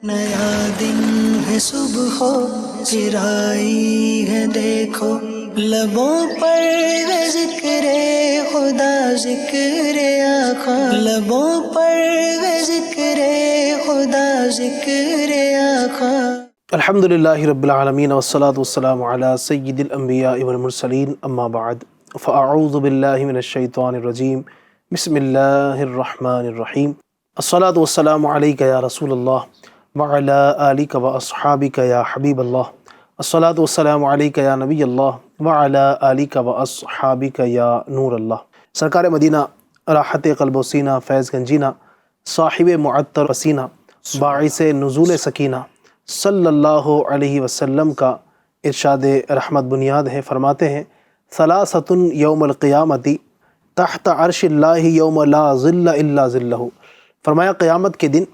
نیا دن ہے صبح پھر آئی ہے دیکھو، لبوں پر ہے ذکر خدا ذکر آقا، لبوں پر ہے ذکر خدا ذکر آقا۔ الحمدللہ رب العالمین والصلاة والسلام علی سید الانبیاء والمرسلین، اما بعد فاعوذ باللہ من الشیطان الرجیم، بسم اللہ الرحمن الرحیم۔ الصلاة والسلام علیک یا رسول اللہ وعلی آلک واصحابک یا حبیب اللہ، الصلاة والسلام علیک یا نبی اللہ وعلی آلک واصحابک یا نور اللہ۔ سرکار مدینہ، راحت قلب و سینہ، فیض گنجینہ، صاحب معطر پسینہ، باعث نزول سکینہ صلی اللہ علیہ وسلم کا ارشاد رحمت بنیاد ہے۔ فرماتے ہیں ثلاثۃ یوم القیامت تحت عرش اللہ یوم لا ظل الا ظلہ۔ فرمایا قیامت کے دن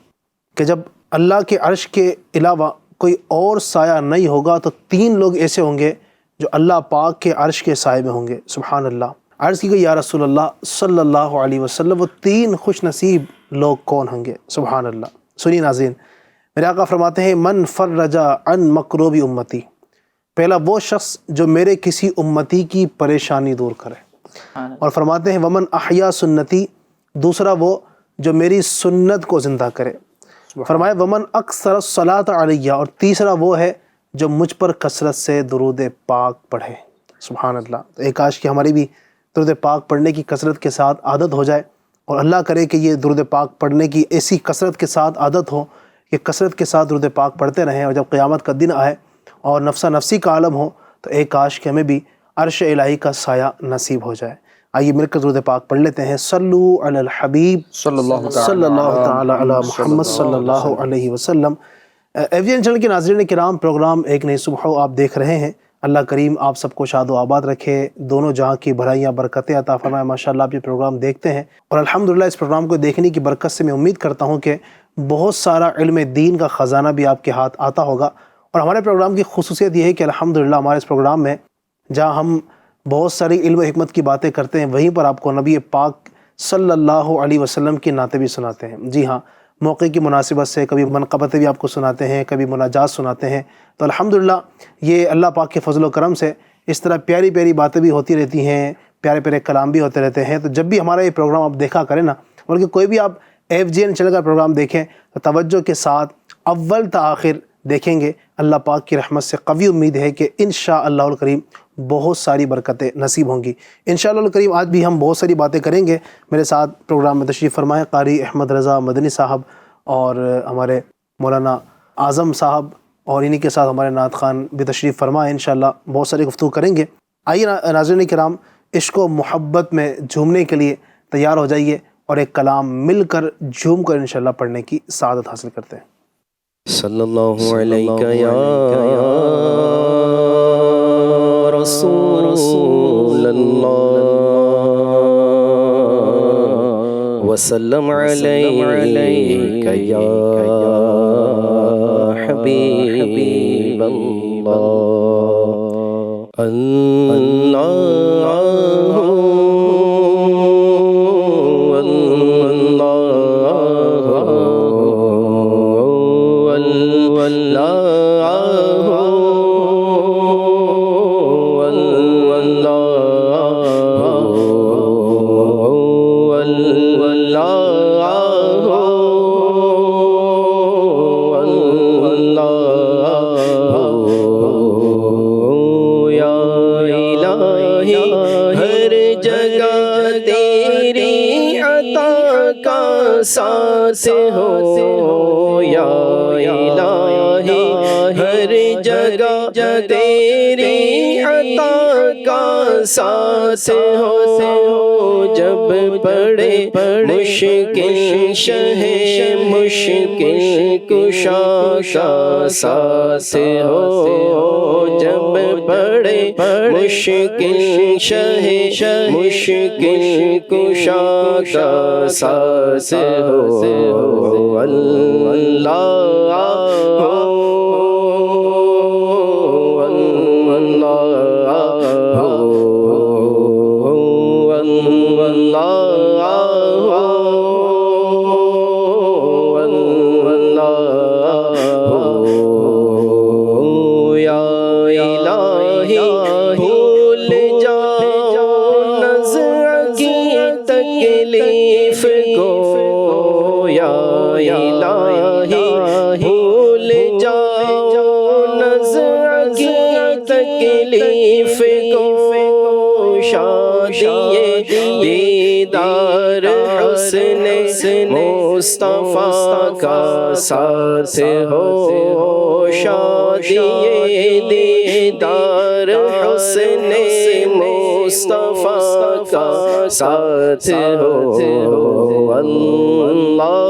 کہ جب اللہ کے عرش کے علاوہ کوئی اور سایہ نہیں ہوگا تو تین لوگ ایسے ہوں گے جو اللہ پاک کے عرش کے سائے میں ہوں گے۔ سبحان اللہ۔ عرض کی گئی یا رسول اللہ صلی اللہ علیہ وسلم، وہ تین خوش نصیب لوگ کون ہوں گے؟ سبحان اللہ۔ سنی ناظرین، میرے آقا فرماتے ہیں من فرج عن مکروب امتی، پہلا وہ شخص جو میرے کسی امتی کی پریشانی دور کرے، اور فرماتے ہیں ومن احیا سنتی، دوسرا وہ جو میری سنت کو زندہ کرے، فرمایا ومن اکثر الصلاۃ علیہ، اور تیسرا وہ ہے جو مجھ پر کثرت سے درود پاک پڑھے۔ سبحان اللہ۔ تو ایک کاش کہ ہماری بھی درود پاک پڑھنے کی کثرت کے ساتھ عادت ہو جائے، اور اللہ کرے کہ یہ درود پاک پڑھنے کی ایسی کثرت کے ساتھ عادت ہو کہ کثرت کے ساتھ درود پاک پڑھتے رہیں، اور جب قیامت کا دن آئے اور نفسا نفسی کا عالم ہو تو ایک کاش کہ ہمیں بھی عرش الہی کا سایہ نصیب ہو جائے۔ آئیے مل کر درود پاک پڑھ لیتے ہیں۔ صلو علی الحبیب صلی اللہ تعالی علی محمد صلی اللہ علیہ وسلم۔ ایوین چینل کے ناظرین کرام، پروگرام ایک نئی صبح آپ دیکھ رہے ہیں۔ اللہ کریم آپ سب کو شاد و آباد رکھے، دونوں جہاں کی بھلائیاں برکتیں عطا فرمائے۔ ماشاءاللہ آپ یہ پروگرام دیکھتے ہیں، اور الحمدللہ اس پروگرام کو دیکھنے کی برکت سے میں امید کرتا ہوں کہ بہت سارا علم دین کا خزانہ بھی آپ کے ہاتھ آتا ہوگا۔ اور ہمارے پروگرام کی خصوصیت یہ ہے کہ الحمدللہ ہمارے اس پروگرام میں جہاں ہم بہت ساری علم و حکمت کی باتیں کرتے ہیں، وہیں پر آپ کو نبی پاک صلی اللہ علیہ وسلم کی نعتیں بھی سناتے ہیں۔ جی ہاں، موقع کی مناسبت سے کبھی منقبتیں بھی آپ کو سناتے ہیں، کبھی مناجات سناتے ہیں۔ تو الحمدللہ یہ اللہ پاک کے فضل و کرم سے اس طرح پیاری پیاری باتیں بھی ہوتی رہتی ہیں، پیارے پیارے کلام بھی ہوتے رہتے ہیں۔ تو جب بھی ہمارا یہ پروگرام آپ دیکھا کریں نا، بلکہ کوئی بھی آپ FGN چینل کا پروگرام دیکھیں تو توجہ کے ساتھ اول تا آخر دیکھیں گے۔ اللہ پاک کی رحمت سے قوی امید ہے کہ انشاءاللہ الکریم بہت ساری برکتیں نصیب ہوں گی۔ انشاءاللہ الکریم آج بھی ہم بہت ساری باتیں کریں گے۔ میرے ساتھ پروگرام میں تشریف فرمائے قاری احمد رضا مدنی صاحب اور ہمارے مولانا اعظم صاحب، اور انہی کے ساتھ ہمارے نعت خان بھی تشریف فرمائے۔ انشاءاللہ بہت ساری گفتگو کریں گے۔ آئیے ناظرین کرام، عشق و محبت میں جھومنے کے لیے تیار ہو جائیے، اور ایک کلام مل کر جھوم کر انشاءاللہ پڑھنے کی سعادت حاصل کرتے ہیں۔ صلی اللہ علیہ یا رسول اللہ وسلم علیک یا حبیب اللہ۔ ساتھ ہو یا الہی، ہر جگہ تیری عطا کا ساتھ ہو، جب پڑے مشکل شہ مشکل کشا کا ساتھ ہو، جب پڑے مشکل شہ مشکل کشا کا ساتھ ہو، اللہ تکلیف کو شادی دیدار حسن مصطفیٰ کا ساتھ ہو، شادی دیدار حسن مصطفیٰ کا ساتھ ہو، اللہ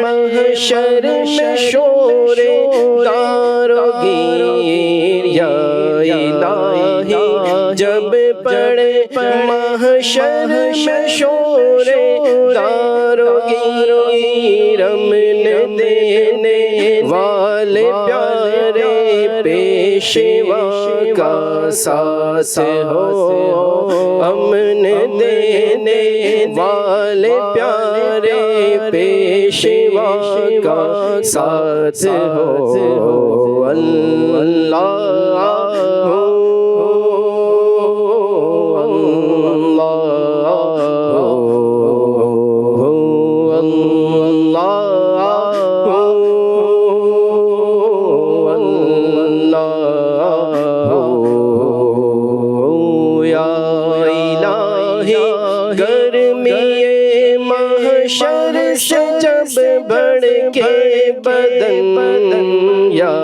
محشر میں شور دار و گیر، یا الہی جب پڑے محشر میں شور دار و گیر، امن دینے والے پیارے پیشوا کا ساتھ ہو، امن دینے والے پیارے پیشوا کا ساتھ ہو، اللہ محشر سے جب بڑھ کے بدن، یا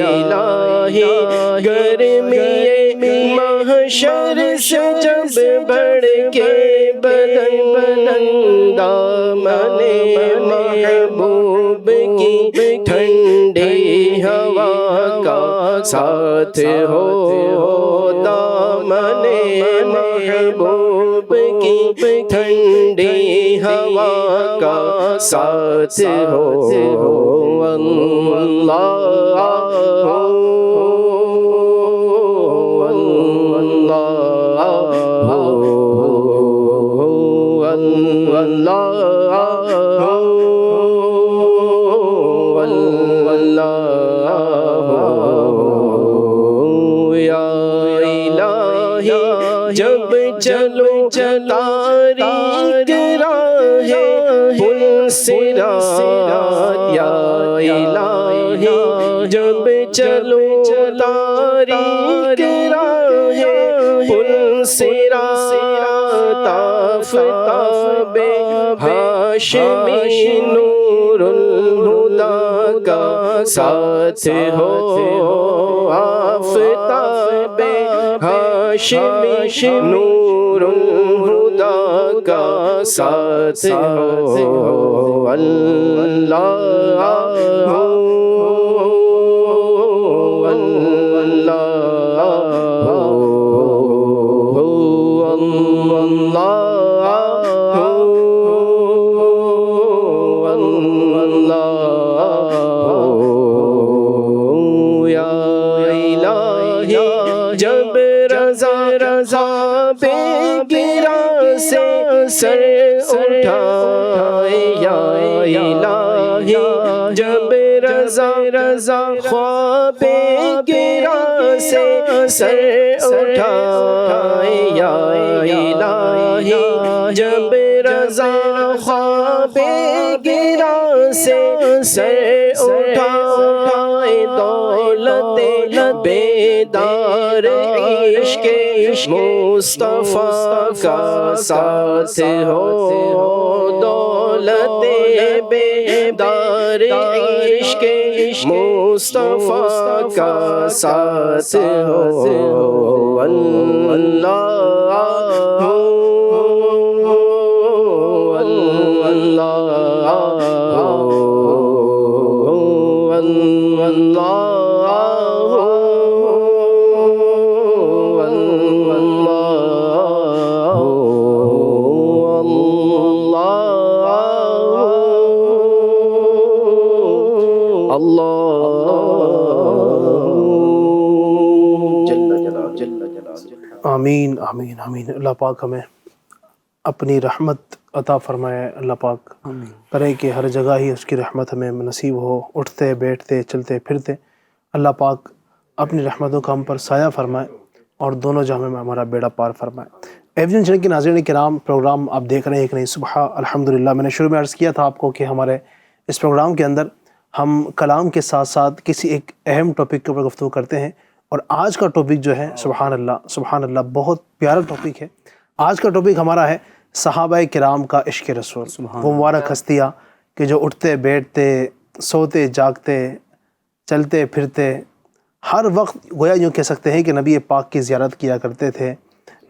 الہی گرمی محشر سے جب بڑھ کے بدن، دامن محبوب کی ٹھنڈی ہوا کا ساتھ ہو، دامن محبوب کی ٹھنڈی ہوا کا ساتھ ہو، اللہ جب چلو تاریک راہ پل صراط، یا الہی جب چلو تاریک راہ پل صراط، آفتاب ہاشمی نور الہدیٰ کا ساتھ ہو، آفتاب ہاشمی نور الہدیٰ کا ساتھ ہو، اللہ جب رضا بے گرا سے سر اٹھائے، یا الہی جب رضا خواب گرا سے سر اٹھائے، یا الہی جب رضا خواب گرا سے سر اٹھائے، دولت بیدار عشق مصطفیٰ کا ساتھ ہو، دولت بیدار عشق مصطفیٰ کا ساتھ ہو، اللہ آمین آمین آمین۔ اللہ پاک ہمیں اپنی رحمت عطا فرمائے اللہ پاک، کرے کہ ہر جگہ ہی اس کی رحمت ہمیں نصیب ہو، اٹھتے بیٹھتے چلتے پھرتے اللہ پاک اپنی رحمتوں کا ہم پر سایہ فرمائے اور دونوں جہاں میں ہمارا بیڑا پار فرمائے۔ ایویژن چینل کے ناظرین کرام، پروگرام آپ دیکھ رہے ہیں ایک نئی صبح الحمدللہ۔ میں نے شروع میں عرض کیا تھا آپ کو کہ ہمارے اس پروگرام کے اندر ہم کلام کے ساتھ ساتھ کسی ایک اہم ٹاپک کے اوپر گفتگو کرتے ہیں، اور آج کا ٹاپک جو ہے سبحان اللہ بہت پیارا ٹاپک ہے۔ آج کا ٹاپک ہمارا ہے صحابہ کرام کا عشق رسول، وہ مبارک ہستیاں کہ جو اٹھتے بیٹھتے سوتے جاگتے چلتے پھرتے ہر وقت گویا یوں کہہ سکتے ہیں کہ نبی پاک کی زیارت کیا کرتے تھے۔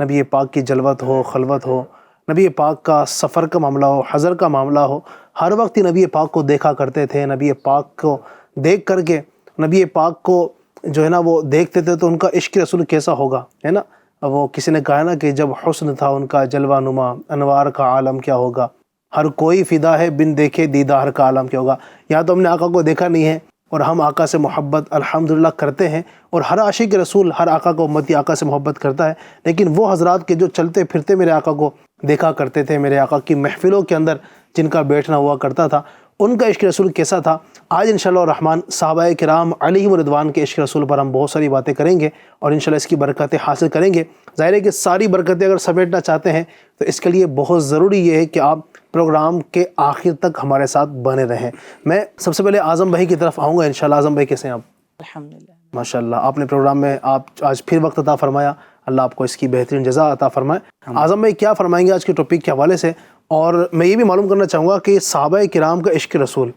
نبی پاک کی جلوت ہو، خلوت ہو، نبی پاک کا سفر کا معاملہ ہو، حضر کا معاملہ ہو، ہر وقت ہی نبی پاک کو دیکھا کرتے تھے۔ نبی پاک کو دیکھ کر کے نبی پاک کو جو ہے نا وہ دیکھتے تھے تو ان کا عشق رسول کیسا ہوگا، ہے نا۔ وہ کسی نے کہا نا کہ جب حسن تھا ان کا جلوہ نما، انوار کا عالم کیا ہوگا، ہر کوئی فدا ہے بن دیکھے دیدار کا عالم کیا ہوگا۔ یہاں تو ہم نے آقا کو دیکھا نہیں ہے اور ہم آقا سے محبت الحمدللہ کرتے ہیں، اور ہر عاشق رسول ہر آقا کو امتی آقا سے محبت کرتا ہے، لیکن وہ حضرات کے جو چلتے پھرتے میرے آقا کو دیکھا کرتے تھے، میرے آقا کی محفلوں کے اندر جن کا بیٹھنا ہوا کرتا تھا، ان کا عشق رسول کیسا تھا۔ آج انشاءاللہ الرحمن صحابہ کرام علیہم رضوان کے عشق رسول پر ہم بہت ساری باتیں کریں گے اور انشاءاللہ اس کی برکتیں حاصل کریں گے۔ ظاہر ہے کہ ساری برکتیں اگر سمیٹنا چاہتے ہیں تو اس کے لیے بہت ضروری یہ ہے کہ آپ پروگرام کے آخر تک ہمارے ساتھ بنے رہیں۔ میں سب سے پہلے اعظم بھائی کی طرف آؤں گا انشاءاللہ۔ اعظم بھائی کیسے ہیں آپ؟ الحمدللہ ماشاءاللہ، آپ نے پروگرام میں آپ آج پھر وقت عطا فرمایا، اللہ آپ کو اس کی بہترین جزا عطا فرمائے۔ اعظم بھائی کیا فرمائیں گے آج کے ٹاپک کے حوالے سے؟ اور میں یہ بھی معلوم کرنا چاہوں گا کہ صحابہ کرام کا عشق رسول،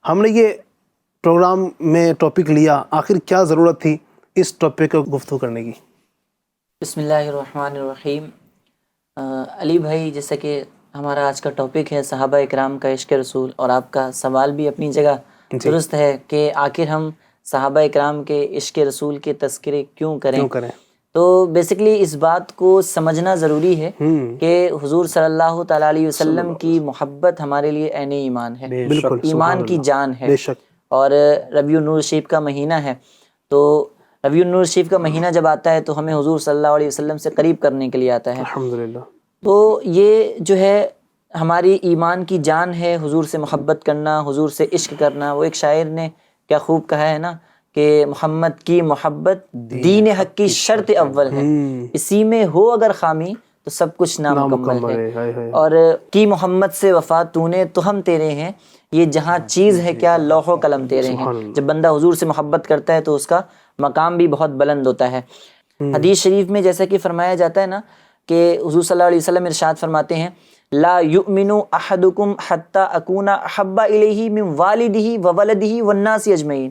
ہم نے یہ پروگرام میں ٹاپک لیا، آخر کیا ضرورت تھی اس ٹاپک کو گفتگو کرنے کی؟ بسم اللہ الرحمن الرحیم۔ علی بھائی، جیسا کہ ہمارا آج کا ٹاپک ہے صحابہ اکرام کا عشق رسول، اور آپ کا سوال بھی اپنی جگہ درست ہے کہ آخر ہم صحابہ اکرام کے عشق رسول کے تذکرے کیوں کریں۔ تو بیسکلی اس بات کو سمجھنا ضروری ہے کہ حضور صلی اللہ تعالیٰ علیہ وسلم کی محبت ہمارے لیے عین ایمان ہے، ایمان کی جان ہے، اور ربیع النور شریف کا مہینہ ہے۔ تو ربیع النور شریف کا مہینہ جب آتا ہے تو ہمیں حضور صلی اللہ علیہ وسلم سے قریب کرنے کے لیے آتا ہے۔ الحمدللہ۔ تو یہ جو ہے ہماری ایمان کی جان ہے، حضور سے محبت کرنا، حضور سے عشق کرنا۔ وہ ایک شاعر نے کیا خوب کہا ہے نا کہ محمد کی محبت دین حق کی شرط اول ہے، اسی میں ہو اگر خامی تو سب کچھ نامکمل ہے۔ اور کی محمد سے وفا تو نے تو ہم تیرے ہیں، یہ جہاں چیز ہے کیا لوح و قلم تیرے ہیں۔ جب بندہ حضور سے محبت کرتا ہے تو اس کا مقام بھی بہت بلند ہوتا ہے۔ حدیث شریف میں جیسا کہ فرمایا جاتا ہے نا کہ حضور صلی اللہ علیہ وسلم ارشاد فرماتے ہیں لا یؤمن احدکم حتی اکون احب الیہ من والدہ وولدہ والناس اجمعین۔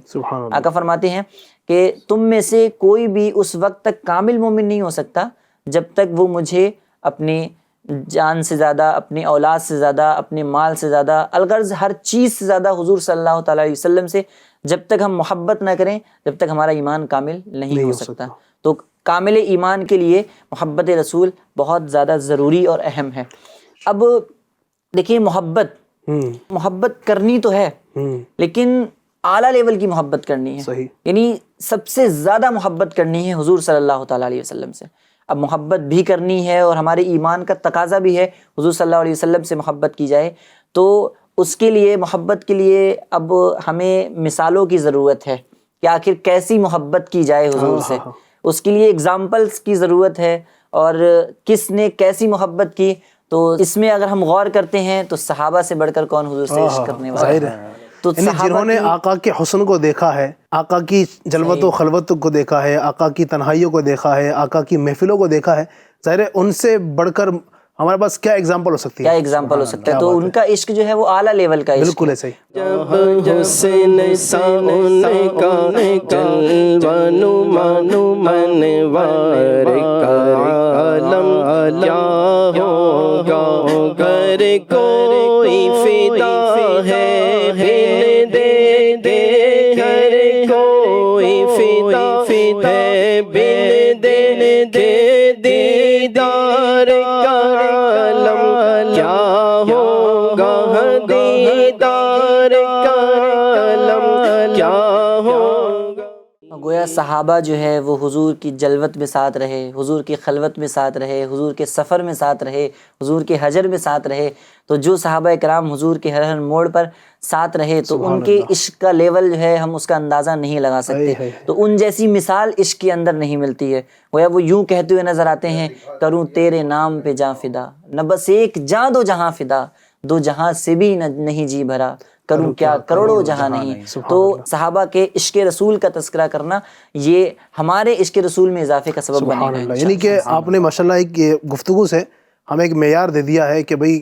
آقا فرماتے ہیں کہ تم میں سے کوئی بھی اس وقت تک کامل مومن نہیں ہو سکتا جب تک وہ مجھے اپنی جان سے زیادہ، اپنی اولاد سے زیادہ، اپنے مال سے زیادہ، الغرض ہر چیز سے زیادہ حضور صلی اللہ تعالیٰ علیہ وسلم سے جب تک ہم محبت نہ کریں جب تک ہمارا ایمان کامل نہیں ہو سکتا۔ تو کامل ایمان کے لیے محبت رسول بہت زیادہ ضروری اور اہم ہے۔ اب دیکھیے، محبت کرنی تو ہے لیکن اعلیٰ لیول کی محبت کرنی ہے، یعنی سب سے زیادہ محبت کرنی ہے حضور صلی اللہ تعالیٰ علیہ وسلم سے۔ اب محبت بھی کرنی ہے اور ہمارے ایمان کا تقاضا بھی ہے حضور صلی اللہ علیہ وسلم سے محبت کی جائے، تو اس کے لیے، محبت کے لیے اب ہمیں مثالوں کی ضرورت ہے کہ آخر کیسی محبت کی جائے حضور سے۔ اس کے لیے اگزامپلس کی ضرورت ہے، اور کس نے کیسی محبت کی۔ تو اس میں اگر ہم غور کرتے ہیں تو صحابہ سے بڑھ کر کون حضور سے عشق کرنے والا ہے؟ تو جنہوں نے آقا کے حسن کو دیکھا ہے، آقا کی جلوت و خلوت کو دیکھا ہے، آقا کی تنہائیوں کو دیکھا ہے، آقا کی محفلوں کو دیکھا ہے، ظاہر ہے ان سے بڑھ کر ہمارے پاس کیا ایگزامپل ہو سکتی ہے؟ کیا ایگزامپل ہو سکتا ہے؟ تو ان کا عشق جو ہے وہ اعلیٰ لیول کا عشق ہے۔ بالکل ایسے ہی۔ جب حسن سا ان کا جلوہ نما انوار کا عالم کیا ہوگا، ہر کوئی فدا ہے بن دے، ہر کوئی فدا ہے بن دے دیدار کا عالم کیا ہوگا، دیدار کا عالم کیا ہوگا۔ گویا صحابہ جو ہے وہ حضور کی جلوت میں ساتھ رہے، حضور کی خلوت میں ساتھ رہے، حضور کے سفر میں ساتھ رہے، حضور کے حجر میں ساتھ رہے، تو جو صحابہ کرام حضور کے ہر موڑ پر ساتھ رہے تو ان کے عشق کا لیول جو ہے ہم اس کا اندازہ نہیں لگا سکتے، تو ان جیسی مثال عشق کے اندر نہیں ملتی ہے۔ گویا وہ یوں کہتے ہوئے نظر آتے ہیں، کروں تیرے نام پہ جاں فدا، نہ بس ایک جاں دو جہاں فدا، دو جہاں سے بھی نہیں جی بھرا، کروں کیا کروڑوں جہاں نہیں۔ تو صحابہ کے عشق رسول کا تذکرہ کرنا یہ ہمارے عشق رسول میں اضافے کا سبب بنے گا۔ یعنی کہ آپ نے ماشاءاللہ ایک گفتگو سے ہمیں ایک معیار دے دیا ہے کہ بھئی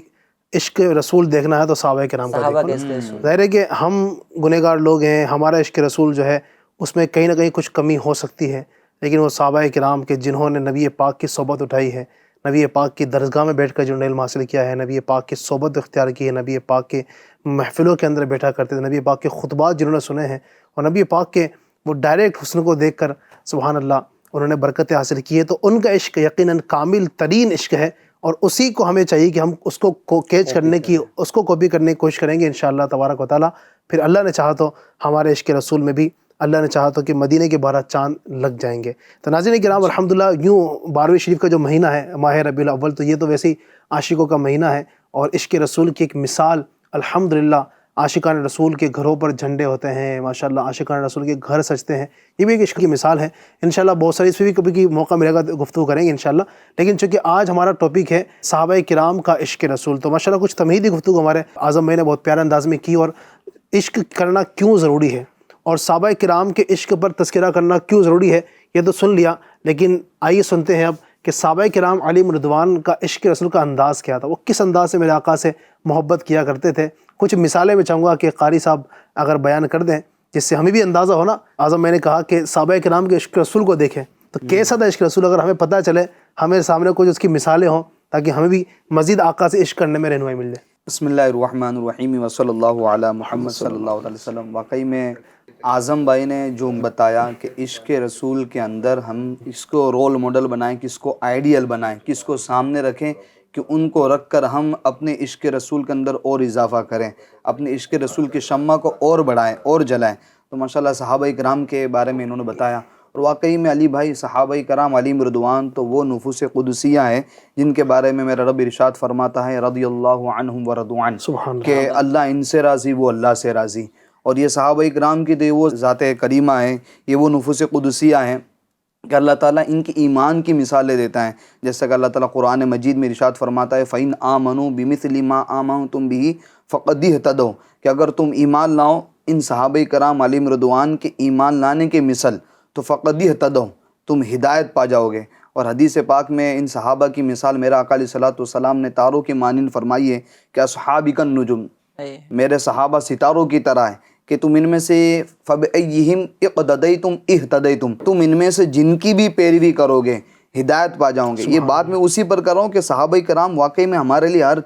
عشق رسول دیکھنا ہے تو صحابہ کرام کا دیکھو۔ ظاہر ہے کہ ہم گنہگار لوگ ہیں، ہمارا عشق رسول جو ہے اس میں کہیں نہ کہیں کچھ کمی ہو سکتی ہے، لیکن وہ صحابہ کرام کے جنہوں نے نبی پاک کی صحبت اٹھائی ہے، نبی پاک کی درسگاہ میں بیٹھ کر جنہوں نے علم حاصل کیا ہے، نبی پاک کی صحبت اختیار کی ہے، نبی پاک کے محفلوں کے اندر بیٹھا کرتے تھے، نبی پاک کے خطبات جنہوں نے سنے ہیں، اور نبی پاک کے وہ ڈائریکٹ حسن کو دیکھ کر سبحان اللہ انہوں نے برکتیں حاصل کی ہے، تو ان کا عشق یقیناً کامل ترین عشق ہے، اور اسی کو ہمیں چاہیے کہ ہم اس کو کیچ کرنے کی، اس کو کاپی کرنے کی کوشش کریں گے انشاءاللہ تبارک و تعالیٰ۔ پھر اللہ نے چاہا تو ہمارے عشق رسول میں بھی اللہ نے چاہا تو کہ مدینے کے 12 چاند لگ جائیں گے۔ تو ناظرین کرام الحمدللہ، یوں 12ویں شریف کا جو مہینہ ہے ماہ ربیع الاول، تو یہ تو ویسے ہی عاشقوں کا مہینہ ہے، اور عشق رسول کی ایک مثال الحمدللہ، عاشقان رسول کے گھروں پر جھنڈے ہوتے ہیں ماشاءاللہ، عاشقان رسول کے گھر سجتے ہیں، یہ بھی ایک عشق کی مثال ہے۔ انشاءاللہ بہت ساری اس پہ بھی کبھی کی موقع ملے گا گفتگو کریں گے انشاءاللہ، لیکن چونکہ آج ہمارا ٹاپک ہے صحابہ کرام کا عشق رسول، تو ماشاءاللہ کچھ تمہیدی گفتگو ہمارے اعظم بھائی نے بہت پیارے انداز میں کی، اور عشق کرنا کیوں ضروری ہے اور صحابہ کرام کے عشق پر تذکرہ کرنا کیوں ضروری ہے یہ تو سن لیا، لیکن آئیے سنتے ہیں اب کہ صحابہ کرام علیہم رضوان کا عشق رسول کا انداز کیا تھا، وہ کس انداز سے میرے آقا سے محبت کیا کرتے تھے۔ کچھ مثالیں میں چاہوں گا کہ قاری صاحب اگر بیان کر دیں جس سے ہمیں بھی اندازہ ہونا۔ اعظم میں نے کہا کہ صحابہ کرام کے عشق رسول کو دیکھیں تو کیسا تھا عشق رسول، اگر ہمیں پتہ چلے، ہمیں سامنے کچھ اس کی مثالیں ہوں تاکہ ہمیں بھی مزید آقا سے عشق کرنے میں رہنمائی مل جائے۔ بسم اللہ الرحمن الرحیم وصلی اللہ علی محمد صلی اللہ علیہ وسلم۔ واقعی میں اعظم بھائی نے جو بتایا کہ عشق رسول کے اندر ہم اس کو رول ماڈل بنائیں، کس کو آئیڈیل بنائیں، کس کو سامنے رکھیں کہ ان کو رکھ کر ہم اپنے عشق رسول کے اندر اور اضافہ کریں، اپنے عشق رسول کی شمع کو اور بڑھائیں اور جلائیں۔ تو ماشاءاللہ صحابہ کرام کے بارے میں انہوں نے بتایا، اور واقعی میں علی بھائی صحابہ کرام علیہم رضوان تو وہ نفوس قدسیہ ہیں جن کے بارے میں میرا رب ارشاد فرماتا ہے رضی اللہ عنہم ورضوا عنہ، کہ اللہ ان سے راضی، وہ اللہ سے راضی۔ اور یہ صحابہ کرام کی تو وہ ذات کریمہ ہیں، یہ وہ نفوس قدسیہ ہیں کہ اللہ تعالیٰ ان کی ایمان کی مثالیں دیتا ہے، جیسا کہ اللہ تعالیٰ قرآن مجید میں ارشاد فرماتا ہے فَإِنْ آمَنُوا بِمِثْلِ مَا آمَنْتُمْ بِهِ فَقَدْ اهْتَدَوْا، کہ اگر تم ایمان لاؤ ان صحابہ کرام علیہم رضوان کے ایمان لانے کے مثل تو فَقَدْ اهْتَدَوْا، تم ہدایت پا جاؤ گے۔ اور حدیث پاک میں ان صحابہ کی مثال میرا آقا علیہ الصلوۃ والسلام نے تاروں کے مانند فرمائی ہے کہ اصحابی النجوم، میرے صحابہ ستاروں کی طرح ہے کہ تم ان میں سے فَبِأَيِّهِمْ اقتدیتم اہتدیتم، تم ان میں سے جن کی بھی پیروی کرو گے ہدایت پا جاؤ گے۔ یہ بات میں اسی پر کر رہا ہوں کہ صحابہ کرام واقعی میں ہمارے لیے ہر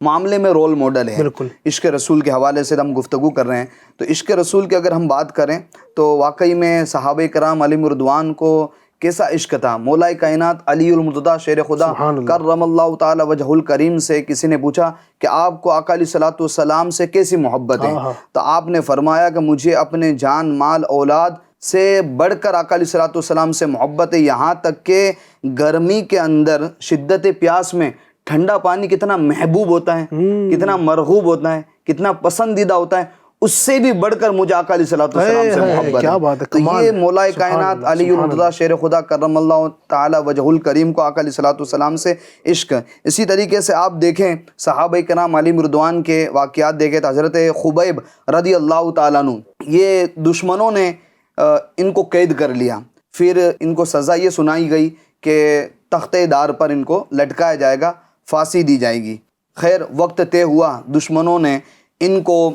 معاملے میں رول ماڈل ہے۔ عشق رسول کے حوالے سے ہم گفتگو کر رہے ہیں، تو عشق رسول کی اگر ہم بات کریں تو واقعی میں صحابہ کرام علیہم رضوان کو کیسا عشق تھا۔ مولا کائنات علی المرتضیٰ شیر خدا کرم اللہ تعالی وجہ الکریم سے کسی نے پوچھا کہ آپ کو آقا علیہ الصلوۃ والسلام سے کیسی محبت ہے، تو آپ نے فرمایا کہ مجھے اپنے جان مال اولاد سے بڑھ کر آقا علیہ الصلوۃ والسلام سے محبت ہے، یہاں تک کہ گرمی کے اندر شدت پیاس میں ٹھنڈا پانی کتنا محبوب ہوتا ہے، کتنا مرغوب ہوتا ہے، کتنا پسندیدہ ہوتا ہے، اس سے بھی بڑھ کر مجھے آقا علیہ الصلوۃ والسلام سے محبت ہے۔ تو یہ مولا کائنات علی المرتضیٰ شیر خدا کرم اللہ تعالی وجہ الکریم کو آقا علیہ الصلوۃ والسلام سے عشق۔ اسی طریقے سے آپ دیکھیں صحابہ کرام علیہم رضوان کے واقعات دیکھیں تو حضرت خبیب رضی اللہ تعالیٰ عنہ، یہ دشمنوں نے ان کو قید کر لیا، پھر ان کو سزا یہ سنائی گئی کہ تختے دار پر ان کو لٹکایا جائے گا، پھانسی دی جائے گی۔ خیر وقت طے ہوا، دشمنوں نے ان کو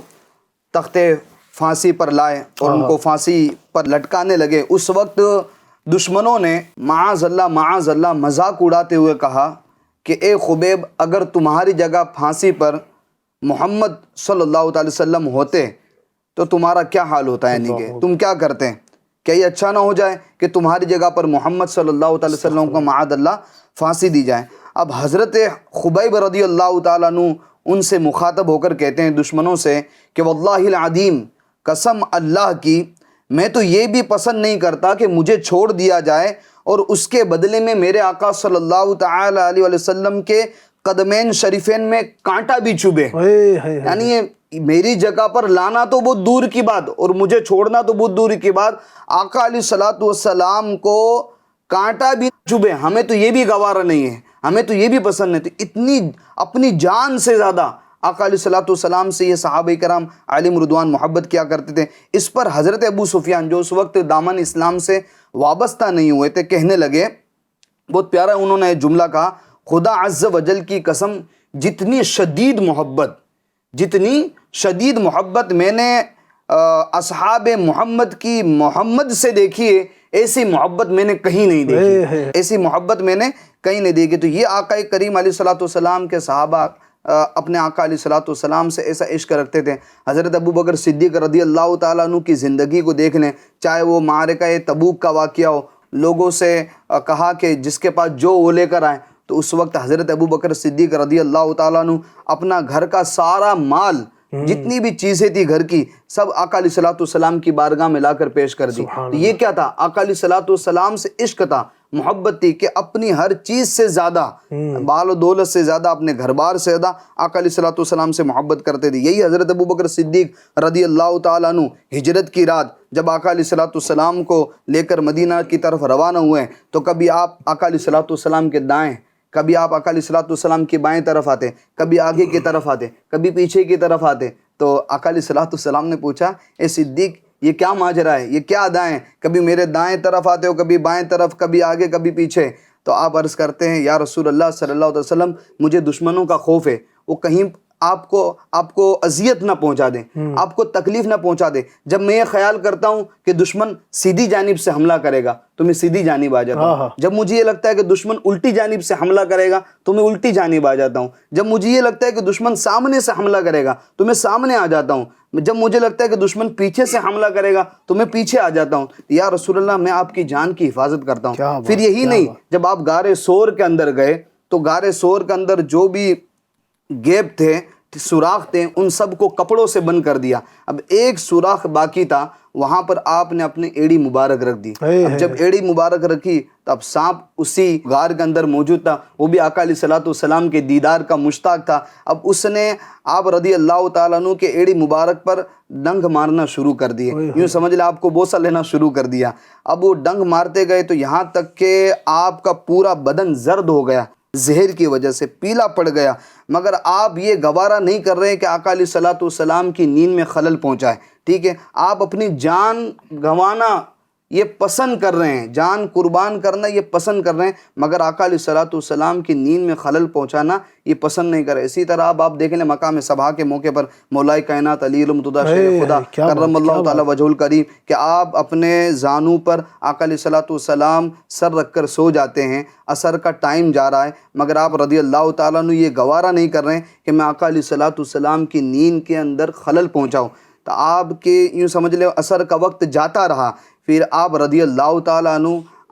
تختے پھانسی پر لائے اور ان کو پھانسی پر لٹکانے لگے۔ اس وقت دشمنوں نے معاذ اللہ مذاق اڑاتے ہوئے کہا کہ اے خبیب، اگر تمہاری جگہ پھانسی پر محمد صلی اللہ علیہ وسلم ہوتے تو تمہارا کیا حال ہوتا ہے، یعنی کہ تم کیا کرتے؟ کیا یہ اچھا نہ ہو جائے کہ تمہاری جگہ پر محمد صلی اللہ علیہ وسلم کو معاذ اللہ پھانسی دی جائے؟ اب حضرت خبیب رضی اللہ تعالیٰ عنہ ان سے مخاطب ہو کر کہتے ہیں دشمنوں سے کہ واللہ العظیم، قسم اللہ کی، میں تو یہ بھی پسند نہیں کرتا کہ مجھے چھوڑ دیا جائے اور اس کے بدلے میں میرے آقا صلی اللہ تعالی علیہ وسلم کے قدمین شریفین میں کانٹا بھی چبھے. یعنی یہ میری جگہ پر لانا تو بہت دور کی بات اور مجھے چھوڑنا تو بہت دور کی بات, آقا علیہ الصلوۃ والسلام کو کانٹا بھی چبھے, ہمیں تو یہ بھی گوارا نہیں ہے, ہمیں تو یہ بھی پسند نہیں. تو اتنی اپنی جان سے زیادہ آقا علیہ الصلوۃ والسلام سے یہ صحابہ کرام علیہم رضوان محبت کیا کرتے تھے. اس پر حضرت ابو سفیان جو اس وقت دامن اسلام سے وابستہ نہیں ہوئے تھے, کہنے لگے, بہت پیارا انہوں نے جملہ کہا, خدا عز و جل کی قسم جتنی شدید محبت میں نے اصحاب محمد کی محمد سے دیکھی ہے, ایسی محبت میں نے کہیں نہیں دیکھی, ایسی محبت میں نے کہیں نہیں دیکھی. تو یہ آقا کریم علیہ الصلوۃ والسلام کے صحابہ اپنے آقا علیہ الصلوۃ والسلام سے ایسا عشق رکھتے تھے. حضرت ابو بکر صدیق رضی اللہ تعالیٰ عنہ کی زندگی کو دیکھ لیں, چاہے وہ معرکہ تبوک کا واقعہ ہو, لوگوں سے کہا کہ جس کے پاس جو وہ لے کر آئیں, تو اس وقت حضرت ابو بکر صدیق رضی اللہ تعالیٰ عنہ اپنا گھر کا سارا مال, جتنی بھی چیزیں تھی گھر کی, سب آقا علیہ الصلوۃ والسلام کی بارگاہ میں لا کر پیش کر دی. تو یہ کیا تھا؟ آقا علیہ الصلوۃ والسلام سے عشق تھا, محبت تھی کہ اپنی ہر چیز سے زیادہ, بال و دولت سے زیادہ, اپنے گھر بار سے زیادہ آقا علیہ الصلوۃ والسلام سے محبت کرتے تھے. یہی حضرت ابو بکر صدیق رضی اللہ تعالیٰ عنہ ہجرت کی رات جب آقا علیہ الصلوۃ والسلام کو لے کر مدینہ کی طرف روانہ ہوئے, تو کبھی آپ آقا علیہ الصلوۃ والسلام کے دائیں, کبھی آپ آقا علیہ الصلوۃ والسلام کی بائیں طرف آتے, کبھی آگے کی طرف آتے, کبھی پیچھے کی طرف آتے. تو آقا علیہ الصلوۃ والسلام نے پوچھا, اے صدیق یہ کیا ماجرا ہے, یہ کیا ادائیں, کبھی میرے دائیں طرف آتے ہو, کبھی بائیں طرف, کبھی آگے کبھی پیچھے. تو آپ عرض کرتے ہیں, یا رسول اللہ صلی اللہ علیہ وسلم مجھے دشمنوں کا خوف ہے, وہ کہیں آپ کو اذیت نہ پہنچا دیں, آپ کو تکلیف نہ پہنچا دیں. جب میں یہ خیال کرتا ہوں کہ دشمن سیدھی جانب سے حملہ کرے گا تو میں سیدھی جانب آ جاتا ہوں, جب مجھے یہ لگتا ہے کہ دشمن الٹی جانب سے حملہ کرے گا تو میں الٹی جانب آ جاتا ہوں, جب مجھے یہ لگتا ہے کہ دشمن سامنے سے حملہ کرے گا تو میں سامنے آ جاتا ہوں, جب مجھے لگتا ہے کہ دشمن پیچھے سے حملہ کرے گا تو میں پیچھے آ جاتا ہوں. یا رسول اللہ میں آپ کی جان کی حفاظت کرتا ہوں. پھر یہی نہیں, جب آپ غار ثور کے اندر گئے تو غار ثور کے اندر جو بھی گیپ تھے, سوراخ تھے, ان سب کو کپڑوں سے بند کر دیا. اب ایک سوراخ باقی تھا, وہاں پر آپ نے اپنی ایڑی مبارک رکھ دی. اب جب ایڑی مبارک رکھی تو اب سانپ اسی غار کے اندر موجود تھا, وہ بھی آقا علیہ الصلوۃ والسلام کے دیدار کا مشتاق تھا. اب اس نے آپ رضی اللہ تعالیٰ عنہ کے ایڑی مبارک پر ڈنگ مارنا شروع کر دیے, یوں سمجھ لیں آپ کو بوسہ لینا شروع کر دیا. اب وہ ڈنگ مارتے گئے تو یہاں تک کہ آپ کا پورا بدن زرد ہو گیا, زہر کی وجہ سے پیلا پڑ گیا, مگر آپ یہ گوارا نہیں کر رہے کہ آقا علیہ الصلوۃ والسلام کی نیند میں خلل پہنچائے. ٹھیک ہے, آپ اپنی جان گنوانا یہ پسند کر رہے ہیں, جان قربان کرنا یہ پسند کر رہے ہیں, مگر آقا علیہ الصلوۃ والسلام کی نیند میں خلل پہنچانا یہ پسند نہیں کر رہے. اسی طرح اب آپ دیکھ لیں مقام صبا کے موقع پر مولا کائنات علی المرتضیٰ شیر خدا کرم اللہ تعالی وجہ الکریم کہ آپ اپنے زانو پر آقا علیہ الصلوۃ والسلام سر رکھ کر سو جاتے ہیں, عصر کا ٹائم جا رہا ہے, مگر آپ رضی اللہ تعالیٰ عنہ یہ گوارا نہیں کر رہے ہیں کہ میں آقا علیہ الصلوۃ والسلام کی نیند کے اندر خلل پہنچاؤں. تو آپ کے یوں سمجھ لیں عصر کا وقت جاتا رہا, پھر آپ رضی اللہ تعالیٰ عنہ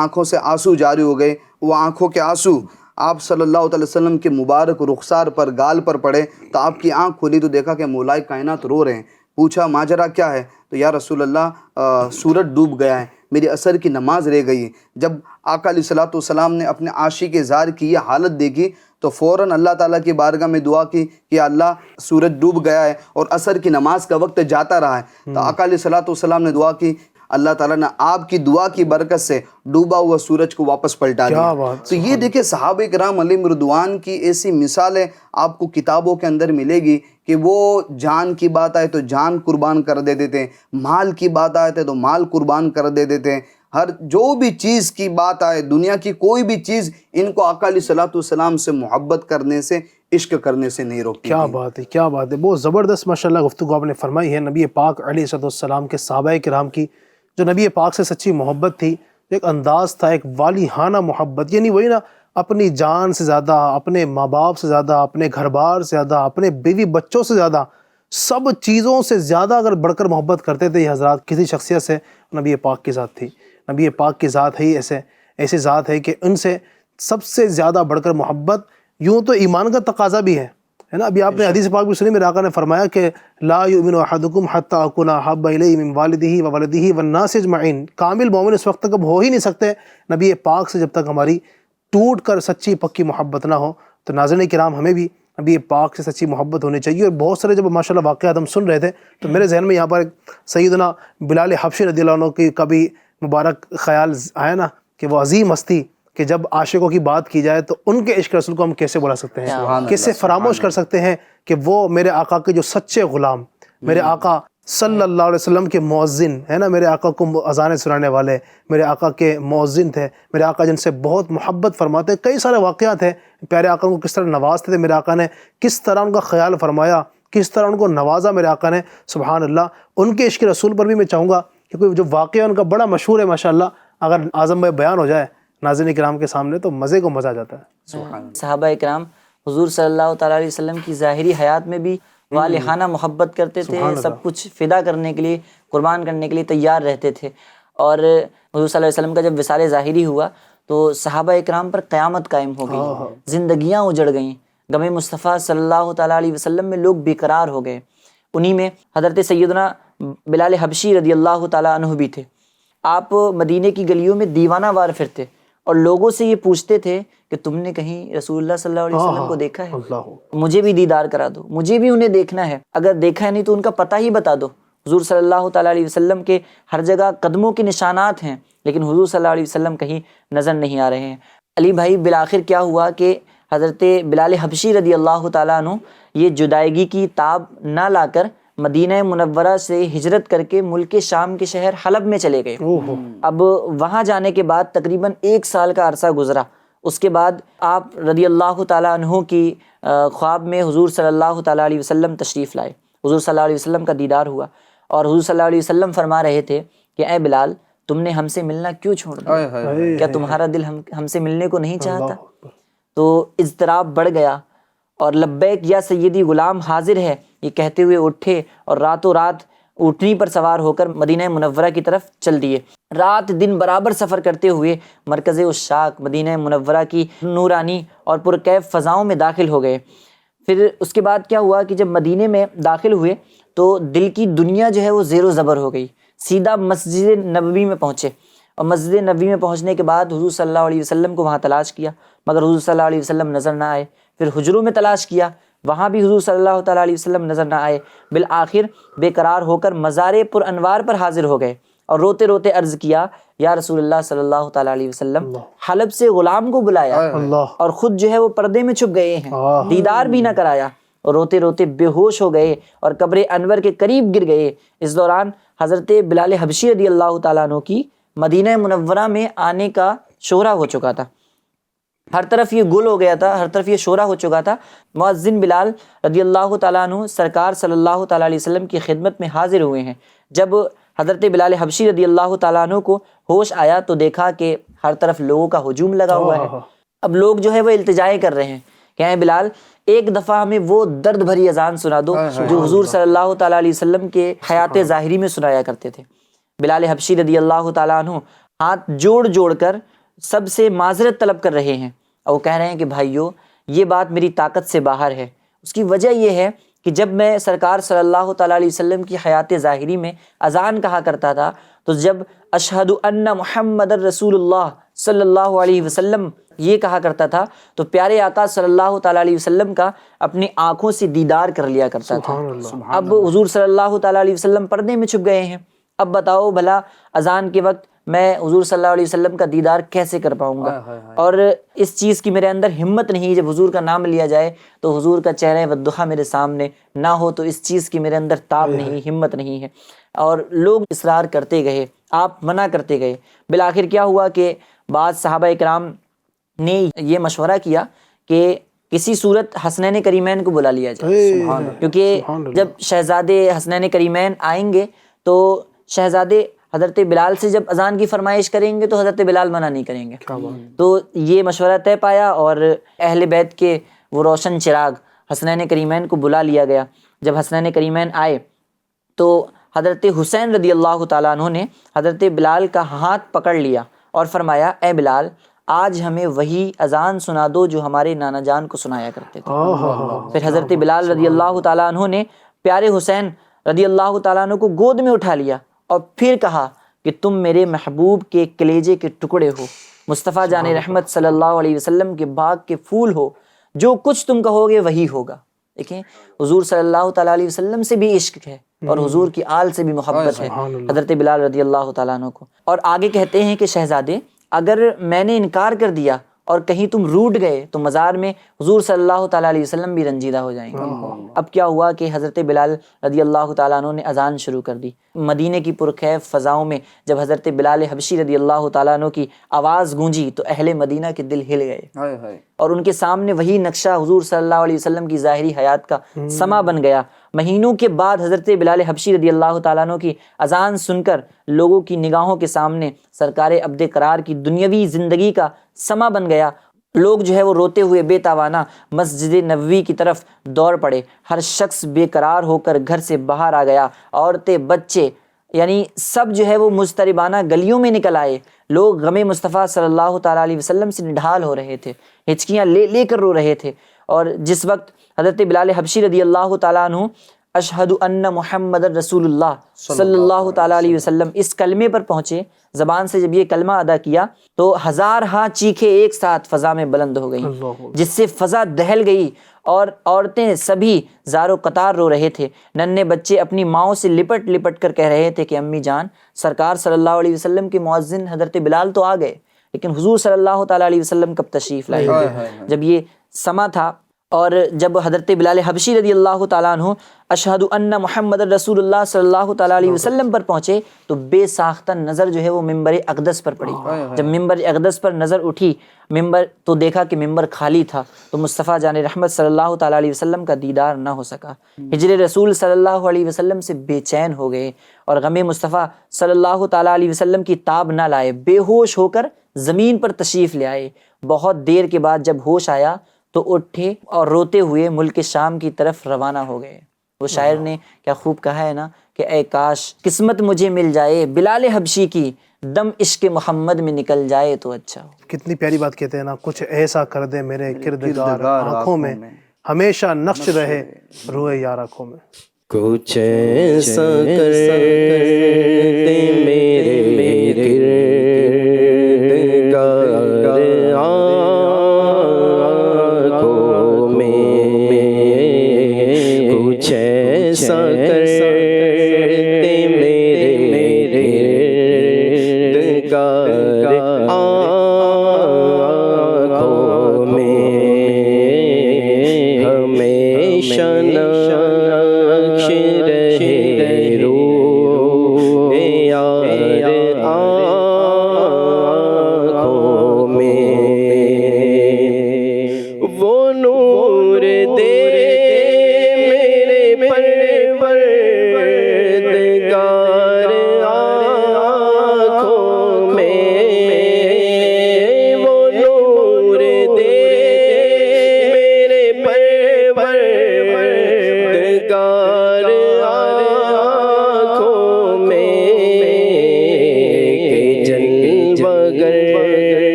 آنکھوں سے آنسو جاری ہو گئے. وہ آنکھوں کے آنسو آپ صلی اللہ علیہ وسلم کے مبارک رخسار پر, گال پر پڑے, تو آپ کی آنکھ کھلی تو دیکھا کہ مولائے کائنات رو رہے ہیں. پوچھا ماجرا کیا ہے؟ تو یا رسول اللہ سورج ڈوب گیا ہے, میری عصر کی نماز رہ گئی. جب آقا علیہ الصلوۃ والسلام نے اپنے عاشق زار کی یہ حالت دیکھی تو فوراً اللہ تعالیٰ کی بارگاہ میں دعا کی کہ اللہ سورج ڈوب گیا ہے اور عصر کی نماز کا وقت جاتا رہا ہے. تو آقا علیہ الصلوۃ والسلام نے دعا کی, اللہ تعالیٰ نے آپ کی دعا کی برکت سے ڈوبا ہوا سورج کو واپس پلٹا دیا. تو یہ دیکھیں صحابہ کرام علیہم رضوان کی ایسی مثالیں آپ کو کتابوں کے اندر ملے گی کہ وہ جان کی بات آئے تو جان قربان کر دیتے تھے, مال کی بات آئے تھے تو مال قربان کر دیتے تھے, ہر جو بھی چیز کی بات آئے, دنیا کی کوئی بھی چیز ان کو آقا علیہ الصلوۃ والسلام سے محبت کرنے سے, عشق کرنے سے نہیں روکتی. کیا بات ہے, کیا بات ہے, بہت زبردست ماشاءاللہ گفتگو آپ نے فرمائی ہے. نبی پاک علیہ الصلوۃ والسلام کے صحابہ کرام کی جو نبی پاک سے سچی محبت تھی, ایک انداز تھا, ایک والیحانہ محبت, یعنی وہی نا اپنی جان سے زیادہ, اپنے ماں باپ سے زیادہ, اپنے گھر بار سے زیادہ, اپنے بیوی بچوں سے زیادہ, سب چیزوں سے زیادہ اگر بڑھ کر محبت کرتے تھے یہ حضرات کسی شخصیت سے, نبی پاک کی ذات تھی. نبی پاک کی ذات ہی ایسے ذات ہے کہ ان سے سب سے زیادہ بڑھ کر محبت, یوں تو ایمان کا تقاضا بھی ہے ہے نا. ابھی آپ نے حدیث پاک بھی سنی, میرے آقا نے فرمایا کہ لا یؤمن احدکم حتی اکون احب الیہ من والدہ وولدہ والناس اجمعین. کامل مومن اس وقت تک اب ہو ہی نہیں سکتے نبی پاک سے جب تک ہماری ٹوٹ کر سچی پکی محبت نہ ہو. تو ناظرین کرام, ہمیں بھی نبی پاک سے سچی محبت ہونی چاہیے. اور بہت سارے جب ماشاءاللہ واقعات ہم سن رہے تھے تو میرے ذہن میں یہاں پر سیدنا بلال حبشی رضی اللہ عنہ کی کبھی مبارک خیال آیا نا کہ وہ عظیم ہستی کہ جب عاشقوں کی بات کی جائے تو ان کے عشق رسول کو ہم کیسے بلا سکتے ہیں, کیسے فراموش کر سکتے ہیں کہ وہ میرے آقا کے جو سچے غلام, میرے آقا صلی اللہ علیہ وسلم کے مؤذن ہے نا, میرے آقا کو اذانیں سنانے والے میرے آقا کے مؤذن تھے, میرے آقا جن سے بہت محبت فرماتے. کئی سارے واقعات ہیں پیارے آقا کو کس طرح نوازتے تھے, میرے آقا نے کس طرح ان کا خیال فرمایا, کس طرح ان کو نوازا میرے آقا نے. سبحان اللہ. ان کے عشق رسول پر بھی میں چاہوں گا کہ کوئی جو واقعہ ان کا بڑا مشہور ہے ماشاءاللہ, اگر اعظم بھائی بیان ہو جائے ناظرین کرام کے سامنے تو مزے کو مزہ آ جاتا ہے. صحابہ اکرام حضور صلی اللہ تعالیٰ علیہ وسلم کی ظاہری حیات میں بھی والہانہ محبت کرتے تھے, سب کچھ فدا کرنے کے لیے, قربان کرنے کے لیے تیار رہتے تھے. اور حضور صلی اللہ علیہ وسلم کا جب وصال ظاہری ہوا تو صحابہ اکرام پر قیامت قائم ہو گئی, زندگیاں اجڑ گئیں. غم مصطفیٰ صلی اللہ تعالیٰ علیہ وسلم میں لوگ بے قرار ہو گئے. انہی میں حضرت سیدنا بلال حبشی رضی اللہ تعالیٰ عنہ بھی تھے. آپ مدینے کی گلیوں میں دیوانہ وار پھرتے اور لوگوں سے یہ پوچھتے تھے کہ تم نے کہیں رسول اللہ صلی اللہ علیہ وسلم کو دیکھا ہے, مجھے بھی دیدار کرا دو, مجھے بھی انہیں دیکھنا ہے, اگر دیکھا ہے نہیں تو ان کا پتہ ہی بتا دو. حضور صلی اللہ تعالیٰ علیہ وسلم کے ہر جگہ قدموں کے نشانات ہیں لیکن حضور صلی اللہ علیہ وسلم کہیں نظر نہیں آ رہے ہیں. علی بھائی بالآخر کیا ہوا کہ حضرت بلال حبشی رضی اللہ تعالیٰ عنہ یہ جدائیگی کی تاب نہ لا کر مدینہ منورہ سے ہجرت کر کے ملک شام کے شہر حلب میں چلے گئے. اب وہاں جانے کے بعد تقریباً 1 سال کا عرصہ گزرا. اس کے بعد آپ رضی اللہ تعالیٰ عنہ کی خواب میں حضور صلی اللہ تعالیٰ علیہ وسلم تشریف لائے. حضور صلی اللہ علیہ وسلم کا دیدار ہوا اور حضور صلی اللہ علیہ وسلم فرما رہے تھے کہ اے بلال, تم نے ہم سے ملنا کیوں چھوڑ دیا؟ کیا تمہارا دل ہم سے ملنے کو نہیں چاہتا؟ تو اضطراب بڑھ گیا اور لبیک یا سیدی غلام حاضر ہے یہ کہتے ہوئے اٹھے اور راتوں رات اونٹنی پر سوار ہو کر مدینہ منورہ کی طرف چل دیے. رات دن برابر سفر کرتے ہوئے مرکز الشاق مدینہ منورہ کی نورانی اور پرکیف فضاؤں میں داخل ہو گئے. پھر اس کے بعد کیا ہوا کہ جب مدینے میں داخل ہوئے تو دل کی دنیا جو ہے وہ زیر و زبر ہو گئی. سیدھا مسجد نبوی میں پہنچے اور مسجد نبوی میں پہنچنے کے بعد حضور صلی اللہ علیہ وسلم کو وہاں تلاش کیا مگر حضور صلی اللہ علیہ وسلم نظر نہ آئے. پھر حجروں میں تلاش کیا, وہاں بھی حضور صلی اللہ تعالیٰ علیہ وسلم نظر نہ آئے. بالآخر بے قرار ہو کر مزار پر انوار پر حاضر ہو گئے اور روتے روتے عرض کیا یا رسول اللہ صلی اللہ تعالیٰ علیہ وسلم, حلب سے غلام کو بلایا اور خود جو ہے وہ پردے میں چھپ گئے ہیں, دیدار بھی نہ کرایا, اور روتے روتے بے ہوش ہو گئے اور قبر انور کے قریب گر گئے. اس دوران حضرت بلال حبشی رضی اللہ تعالیٰ عنہ کی مدینہ منورہ میں آنے کا شورا ہو چکا تھا. ہر طرف یہ گل ہو گیا تھا, ہر طرف یہ شورا ہو چکا تھا. مؤذن بلال رضی اللہ تعالیٰ عنہ سرکار صلی اللہ تعالیٰ علیہ وسلم کی خدمت میں حاضر ہوئے ہیں. جب حضرت بلال حبشی رضی اللہ تعالیٰ عنہ کو ہوش آیا تو دیکھا کہ ہر طرف لوگوں کا ہجوم لگا ہوا ہے. اب لوگ جو ہے وہ التجائے کر رہے ہیں کہ اے بلال ایک دفعہ ہمیں وہ درد بھری اذان سنا دو جو حضور صلی اللہ تعالیٰ علیہ وسلم کے حیات ظاہری میں سنایا کرتے تھے. بلال حبشی رضی اللہ تعالیٰ عنہ ہاتھ جوڑ جوڑ کر سب سے معذرت طلب کر رہے ہیں اور وہ کہہ رہے ہیں کہ بھائیو یہ بات میری طاقت سے باہر ہے. اس کی وجہ یہ ہے کہ جب میں سرکار صلی اللہ تعالیٰ علیہ وسلم کی حیات ظاہری میں اذان کہا کرتا تھا تو جب اشہد ان محمد رسول اللہ صلی اللہ علیہ وسلم یہ کہا کرتا تھا تو پیارے آقا صلی اللہ تعالیٰ علیہ وسلم کا اپنی آنکھوں سے دیدار کر لیا کرتا تھا. اب حضور صلی اللہ تعالیٰ علیہ وسلم پردے میں چھپ گئے ہیں. اب بتاؤ بھلا اذان کے وقت میں حضور صلی اللہ علیہ وسلم کا دیدار کیسے کر پاؤں گا؟ اور اس چیز کی میرے اندر ہمت نہیں, جب حضور کا نام لیا جائے تو حضور کا چہرہ والضحیٰ میرے سامنے نہ ہو تو اس چیز کی میرے اندر تاب نہیں, ہمت نہیں ہے. اور لوگ اصرار کرتے گئے, آپ منع کرتے گئے. بالآخر کیا ہوا کہ بعض صحابہ اکرام نے یہ مشورہ کیا کہ کسی صورت حسنین کریمین کو بلا لیا جائے, کیونکہ جب شہزادے حسنین کریمین آئیں گے تو شہزادے حضرت بلال سے جب اذان کی فرمائش کریں گے تو حضرت بلال منع نہیں کریں گے. تو یہ مشورہ طے پایا اور اہل بیت کے وہ روشن چراغ حسنین کریمین کو بلا لیا گیا. جب حسنین کریمین آئے تو حضرت حسین رضی اللہ تعالیٰ عنہ نے حضرت بلال کا ہاتھ پکڑ لیا اور فرمایا اے بلال آج ہمیں وہی اذان سنا دو جو ہمارے نانا جان کو سنایا کرتے تھے۔ پھر حضرت بلال رضی اللہ تعالیٰ عنہ نے پیارے حسین رضی اللہ تعالیٰ عنہ کو گود میں اٹھا لیا اور پھر کہا کہ تم میرے محبوب کے کلیجے کے ٹکڑے ہو، مصطفیٰ جان رحمت صلی اللہ علیہ وسلم کے باغ کے پھول ہو، جو کچھ تم کہو گے وہی ہوگا۔ دیکھیں حضور صلی اللہ تعالیٰ علیہ وسلم سے بھی عشق ہے اور حضور کی آل سے بھی محبت ہے حضرت بلال رضی اللہ تعالیٰ عنہ کو۔ اور آگے کہتے ہیں کہ شہزادے اگر میں نے انکار کر دیا اور کہیں تم روٹ گئے تو مزار میں حضور صلی اللہ تعالیٰ علیہ وسلم بھی رنجیدہ ہو جائیں گے۔ اب کیا ہوا کہ حضرت بلال رضی اللہ تعالیٰ عنہ نے اذان شروع کر دی۔ مدینے کی پرخیف فضاؤں میں جب حضرت بلال حبشی رضی اللہ تعالیٰ عنہ کی آواز گونجی تو اہل مدینہ کے دل ہل گئے اور ان کے سامنے وہی نقشہ حضور صلی اللہ علیہ وسلم کی ظاہری حیات کا سما بن گیا۔ مہینوں کے بعد حضرت بلال حبشی رضی اللہ تعالیٰ عنہ کی اذان سن کر لوگوں کی نگاہوں کے سامنے سرکار عبد قرار کی دنیاوی زندگی کا سما بن گیا۔ لوگ جو ہے وہ روتے ہوئے بے توانا مسجد نبوی کی طرف دوڑ پڑے، ہر شخص بے قرار ہو کر گھر سے باہر آ گیا، عورتیں بچے یعنی سب جو ہے وہ مضطربانہ گلیوں میں نکل آئے۔ لوگ غم مصطفیٰ صلی اللہ تعالیٰ علیہ وسلم سے نڈھال ہو رہے تھے، ہچکیاں لے کر رو رہے تھے۔ اور جس وقت حضرت بلال حبشی رضی اللہ تعالیٰ عنہ اشہد ان محمد رسول اللہ صلی اللہ تعالیٰ علیہ وسلم اس کلمے پر پہنچے، زبان سے جب یہ کلمہ ادا کیا تو ہزار ہاں چیخیں ایک ساتھ فضا میں بلند ہو گئیں، جس سے فضا دہل گئی اور عورتیں سبھی زار و قطار رو رہے تھے۔ ننھے بچے اپنی ماؤں سے لپٹ لپٹ کر کہہ رہے تھے کہ امی جان، سرکار صلی اللہ علیہ وسلم کے مؤذن حضرت بلال تو آ گئے، لیکن حضور صلی اللہ تعالیٰ علیہ وسلم کب تشریف لائے؟ جب یہ سما تھا اور جب حضرت بلال حبشی رضی اللہ تعالیٰ عنہ اشہد ان محمد رسول اللہ صلی اللہ تعالیٰ علیہ وسلم پر پہنچے تو بے ساختہ نظر جو ہے وہ ممبر اقدس پر پڑی۔ جب ممبر اقدس پر نظر اٹھی ممبر تو دیکھا کہ ممبر خالی تھا، تو مصطفیٰ جان رحمت صلی اللہ تعالیٰ علیہ وسلم کا دیدار نہ ہو سکا۔ ہجر رسول صلی اللہ علیہ وسلم سے بے چین ہو گئے اور غم مصطفیٰ صلی اللہ تعالیٰ علیہ وسلم کی تاب نہ لائے، بے ہوش ہو کر زمین پر تشریف لے آئے۔ بہت دیر کے بعد جب ہوش آیا تو اٹھے اور روتے ہوئے ملک شام کی طرف روانہ ہو گئے۔ وہ شاعر نے کیا خوب کہا ہے نا کہ اے کاش قسمت مجھے مل جائے، بلال حبشی کی دم عشق محمد میں نکل جائے تو اچھا ہو۔ کتنی پیاری بات کہتے ہیں نا، کچھ ایسا کر دے میرے کردگار آنکھوں میں، ہمیشہ نقش رہے روئے یار آنکھوں میں۔ کچھ ایسا کر دے میرے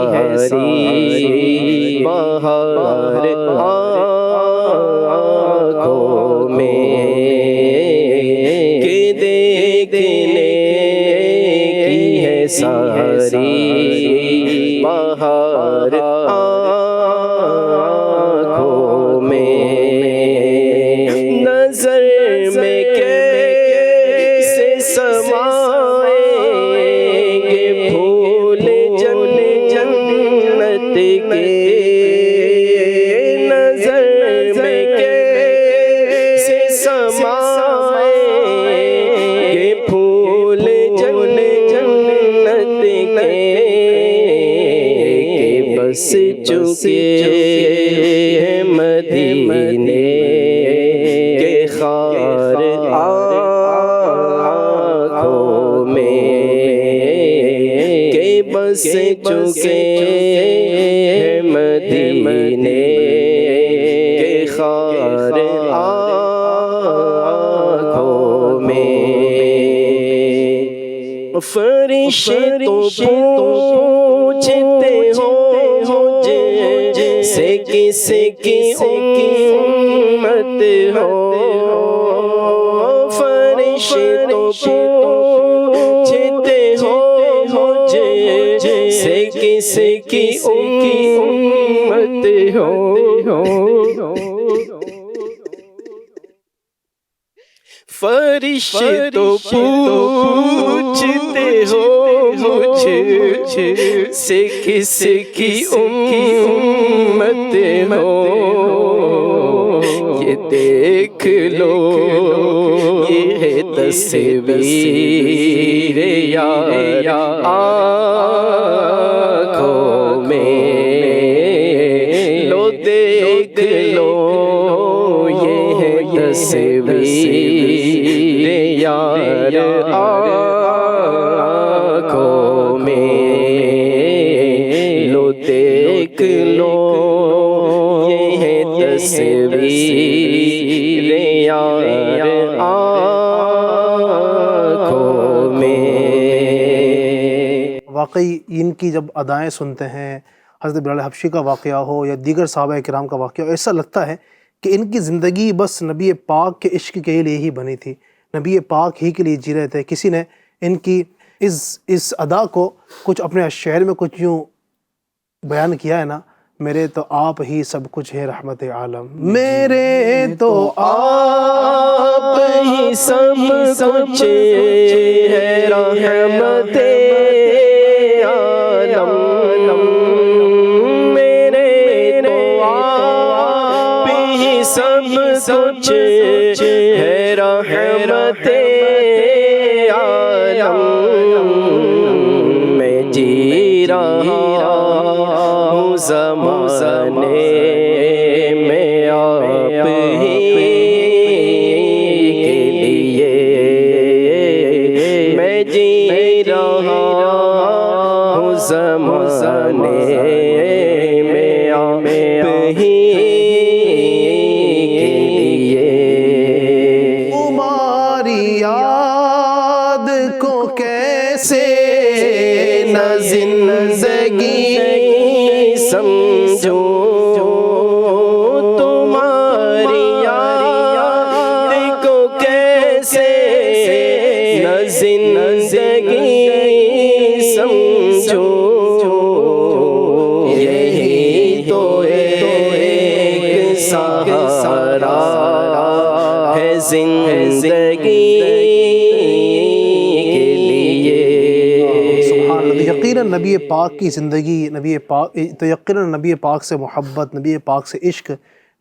ساری بہار آنکھوں میں کہ دیکھنے کی ہے ساری بہار آنکھوں میں نظر میں کیسے بس چکے ہیں مدینے کے خار آنکھوں میں، کہ بس چکے ہیں مدینے کے خار آنکھوں میں۔ فرشتے پوچھتے ہو مجھ سے کس کی امت ہو، فرشتے پوچھتے ہو مجھ سے کس کی امت ہو، فرشتے پوچھتے ہو مجھ سے کس کی امت ہو، یہ دیکھ لو یہ ہے تصویر یار آنکھوں میں، لو دیکھ لو یہ ہے تصویر یار آنکھوں میں، لو دیکھ لو یہ ہے تصویر یار آنکھوں میں۔ واقعی ان کی جب ادائیں سنتے ہیں، حضرت بلال حبشی کا واقعہ ہو یا دیگر صحابہ کرام کا واقعہ ہو، ایسا لگتا ہے کہ ان کی زندگی بس نبی پاک کے عشق کے لیے ہی بنی تھی، نبی پاک ہی کے لیے جی رہے تھے۔ کسی نے ان کی اس ادا کو کچھ اپنے شعر میں کچھ یوں بیان کیا ہے نا، میرے تو آپ ہی سب کچھ ہے رحمت عالم، میرے تو آپ ہی سب کچھ ہے رحمت عالم، میرے تو آپ ہی سب کچھ ہے رحمت عالم، میں جی رہا ہوں زمانے میں آپ ہی کے لیے، میں جی رہا ہوں زمانے میں آپ ہی کے لیے۔ تمہاری یاد کو کیسے نہ زندگی سمجھو، تمہاری یاد کو کیسے نہ زندگی سمجھو، یہی تو ایک سہارا ہے زندگی کے لیے۔ سبحان اللہ۔ یقیناً نبی پاک کی زندگی، تو یقیناً نبی پاک سے محبت، نبی پاک سے عشق،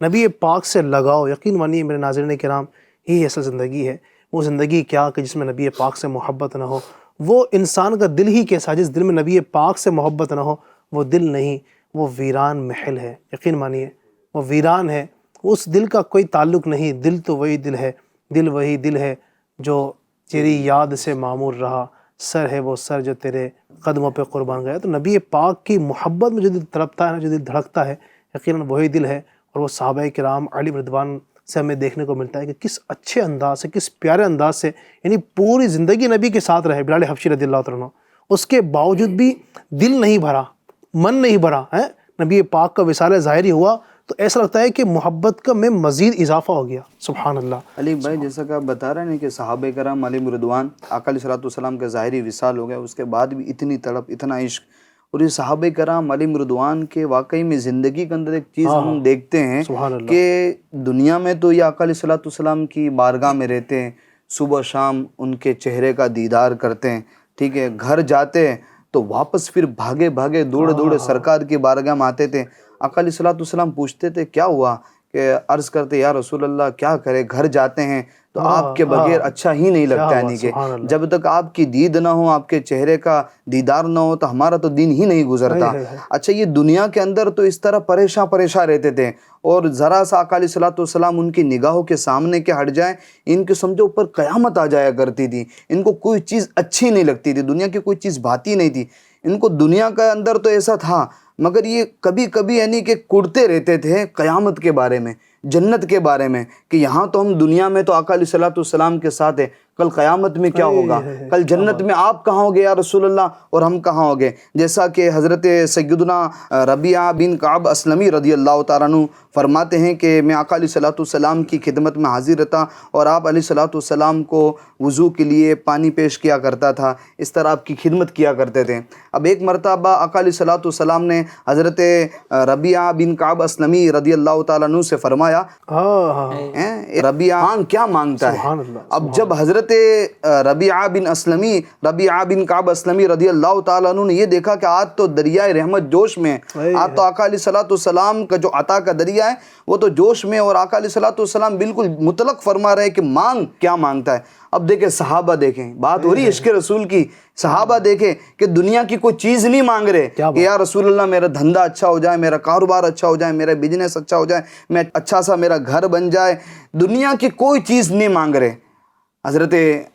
نبی پاک سے لگاؤ، یقین مانیے میرے ناظرین کرام، یہی اصل زندگی ہے۔ وہ زندگی کیا کہ جس میں نبی پاک سے محبت نہ ہو، وہ انسان کا دل ہی کیسا جس دل میں نبی پاک سے محبت نہ ہو، وہ دل نہیں، وہ ویران محل ہے۔ یقین مانیے وہ ویران ہے، اس دل کا کوئی تعلق نہیں، دل تو وہی دل ہے، دل وہی دل ہے جو تیری یاد سے معمور رہا، سر ہے وہ سر جو تیرے قدموں پہ قربان گیا۔ تو نبی پاک کی محبت میں جو دل تڑپتا ہے، جو دل دھڑکتا ہے، یقیناً وہی دل ہے۔ اور وہ صحابہ کرام علی رضوان سے ہمیں دیکھنے کو ملتا ہے کہ کس اچھے انداز سے، کس پیارے انداز سے، یعنی پوری زندگی نبی کے ساتھ رہے بلال حبشی رضی اللہ عنہ، اس کے باوجود بھی دل نہیں بھرا، من نہیں بھرا ہے۔ نبی پاک کا وصال ظاہری ہوا تو ایسا لگتا ہے کہ محبت کا میں مزید اضافہ ہو گیا۔ سبحان اللہ۔ علی بھائی جیسا کہ آپ بتا رہے ہیں کہ صحابہ کرام علیہم رضوان آقا علیہ السلام کے ظاہری وصال ہو گیا، اس کے بعد بھی اتنی تڑپ، اتنا عشق، اور یہ صحابہ کرام علیہم رضوان کے واقعی میں زندگی کے اندر ایک چیز ہم دیکھتے ہیں کہ دنیا میں تو یہ آقا علیہ السلام کی بارگاہ میں رہتے ہیں، صبح شام ان کے چہرے کا دیدار کرتے ہیں، ٹھیک ہے، گھر جاتے ہیں تو واپس پھر بھاگے بھاگے دوڑے سرکار کی بارگاہ میں آتے تھے۔ آقا علیہ السلام پوچھتے تھے کیا ہوا، کہ عرض کرتے یا رسول اللہ کیا کرے، گھر جاتے ہیں تو آپ کے بغیر اچھا ہی نہیں لگتا، یعنی کہ جب تک آپ کی دید نہ ہو، آپ کے چہرے کا دیدار نہ ہو، تو ہمارا تو دین ہی نہیں گزرتا۔ اچھا یہ دنیا کے اندر تو اس طرح پریشان رہتے تھے، اور ذرا سا آقا علیہ الصلوۃ والسلام ان کی نگاہوں کے سامنے کے ہٹ جائیں، ان کے سمجھو اوپر قیامت آ جایا کرتی تھی، ان کو کوئی چیز اچھی نہیں لگتی تھی، دنیا کی کوئی چیز بھاتی نہیں تھی ان کو۔ دنیا کے اندر تو ایسا تھا، مگر یہ کبھی کبھی یعنی کہ کڑتے رہتے تھے قیامت کے بارے میں، جنت کے بارے میں، کہ یہاں تو ہم دنیا میں تو آقا علیہ الصلوۃ والسلام کے ساتھ ہیں، کل قیامت میں کیا ہوگا، کل جنت میں آپ کہاں ہوگے یا رسول اللہ اور ہم کہاں ہوگے۔ جیسا کہ حضرت سیدنا ربیعہ بن کعب اسلمی رضی اللہ تعالیٰ عنہ فرماتے ہیں کہ میں آقا علیہ الصلوۃ والسلام کی خدمت میں حاضر رہتا، اور آپ علیہ الصلوۃ والسلام کو وضو کے لیے پانی پیش کیا کرتا تھا، اس طرح آپ کی خدمت کیا کرتے تھے۔ اب ایک مرتبہ آقا علیہ الصلوۃ والسلام نے حضرت ربیعہ بن کعب اسلمی رضی اللہ تعالیٰ عنہ سے فرمایا، ربیعہ کیا مانگتا ہے؟ اب جب حضرت ربیعہ بن کعب اسلمی رضی اللہ تعالیٰ عنہ نے یہ دیکھا کہ آج تو دریائے رحمت جوش میں، آج تو آقا علیہ الصلوۃ والسلام کا جو عطا کا دریا ہے وہ تو جوش میں، اور آقا علیہ الصلوۃ والسلام بالکل مطلق فرما رہے کہ مانگ، کیا مانگتا ہے۔ اب دیکھیں صحابہ، دیکھیں بات ہو رہی ہے عشق رسول کی، صحابہ دیکھیں کہ دنیا کی کوئی چیز نہیں مانگ رہے کہ یا رسول اللہ میرا دھندا اچھا ہو جائے، میرا کاروبار اچھا ہو جائے، میرا بزنس اچھا ہو جائے، میں اچھا سا میرا گھر بن جائے، دنیا کی کوئی چیز نہیں مانگ رہے۔ حضرت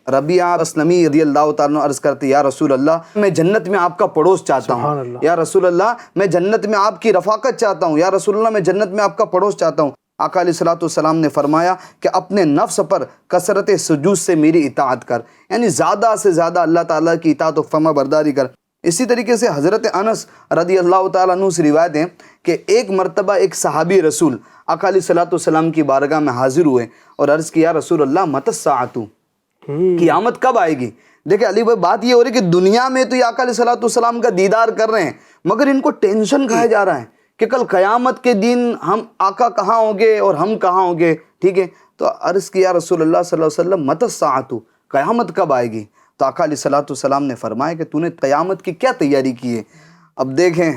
ربیعہ اسلمی رضی اللہ تعالیٰ عنہ عرض کرتے، یا رسول اللہ میں جنت میں آپ کا پڑوس چاہتا ہوں، یا رسول اللہ میں جنت میں آپ کی رفاقت چاہتا ہوں، یا رسول اللہ میں جنت میں آپ کا پڑوس چاہتا ہوں۔ آقا علیہ الصلوۃ والسلام نے فرمایا کہ اپنے نفس پر کثرت سجود سے میری اطاعت کر، یعنی زیادہ سے زیادہ اللہ تعالیٰ کی اطاعت و فرما برداری کر۔ اسی طریقے سے حضرت انس رضی اللہ تعالیٰ عنہ سے روایت ہے کہ ایک مرتبہ ایک صحابی رسول آقا علیہ الصلوۃ والسلام کی بارگاہ میں حاضر ہوئے اور عرض کیا، رسول اللہ متی الساعۃ، قیامت کب آئے گی؟ دیکھیں علی بھائی بات یہ ہو رہی ہے کہ دنیا میں تو یہ آقا علیہ الصلوۃ والسلام کا دیدار کر رہے ہیں، مگر ان کو ٹینشن کھایا جا رہا ہے کہ کل قیامت کے دن ہم آقا کہاں ہوں گے اور ہم کہاں ہوں گے، ٹھیک ہے۔ تو عرض کیا رسول اللہ صلی اللہ علیہ وسلم متی الساعۃ، قیامت کب آئے گی؟ تو آقا علیہ الصلوۃ والسلام نے فرمایا کہ تو نے قیامت کی کیا تیاری کی ہے؟ اب دیکھیں،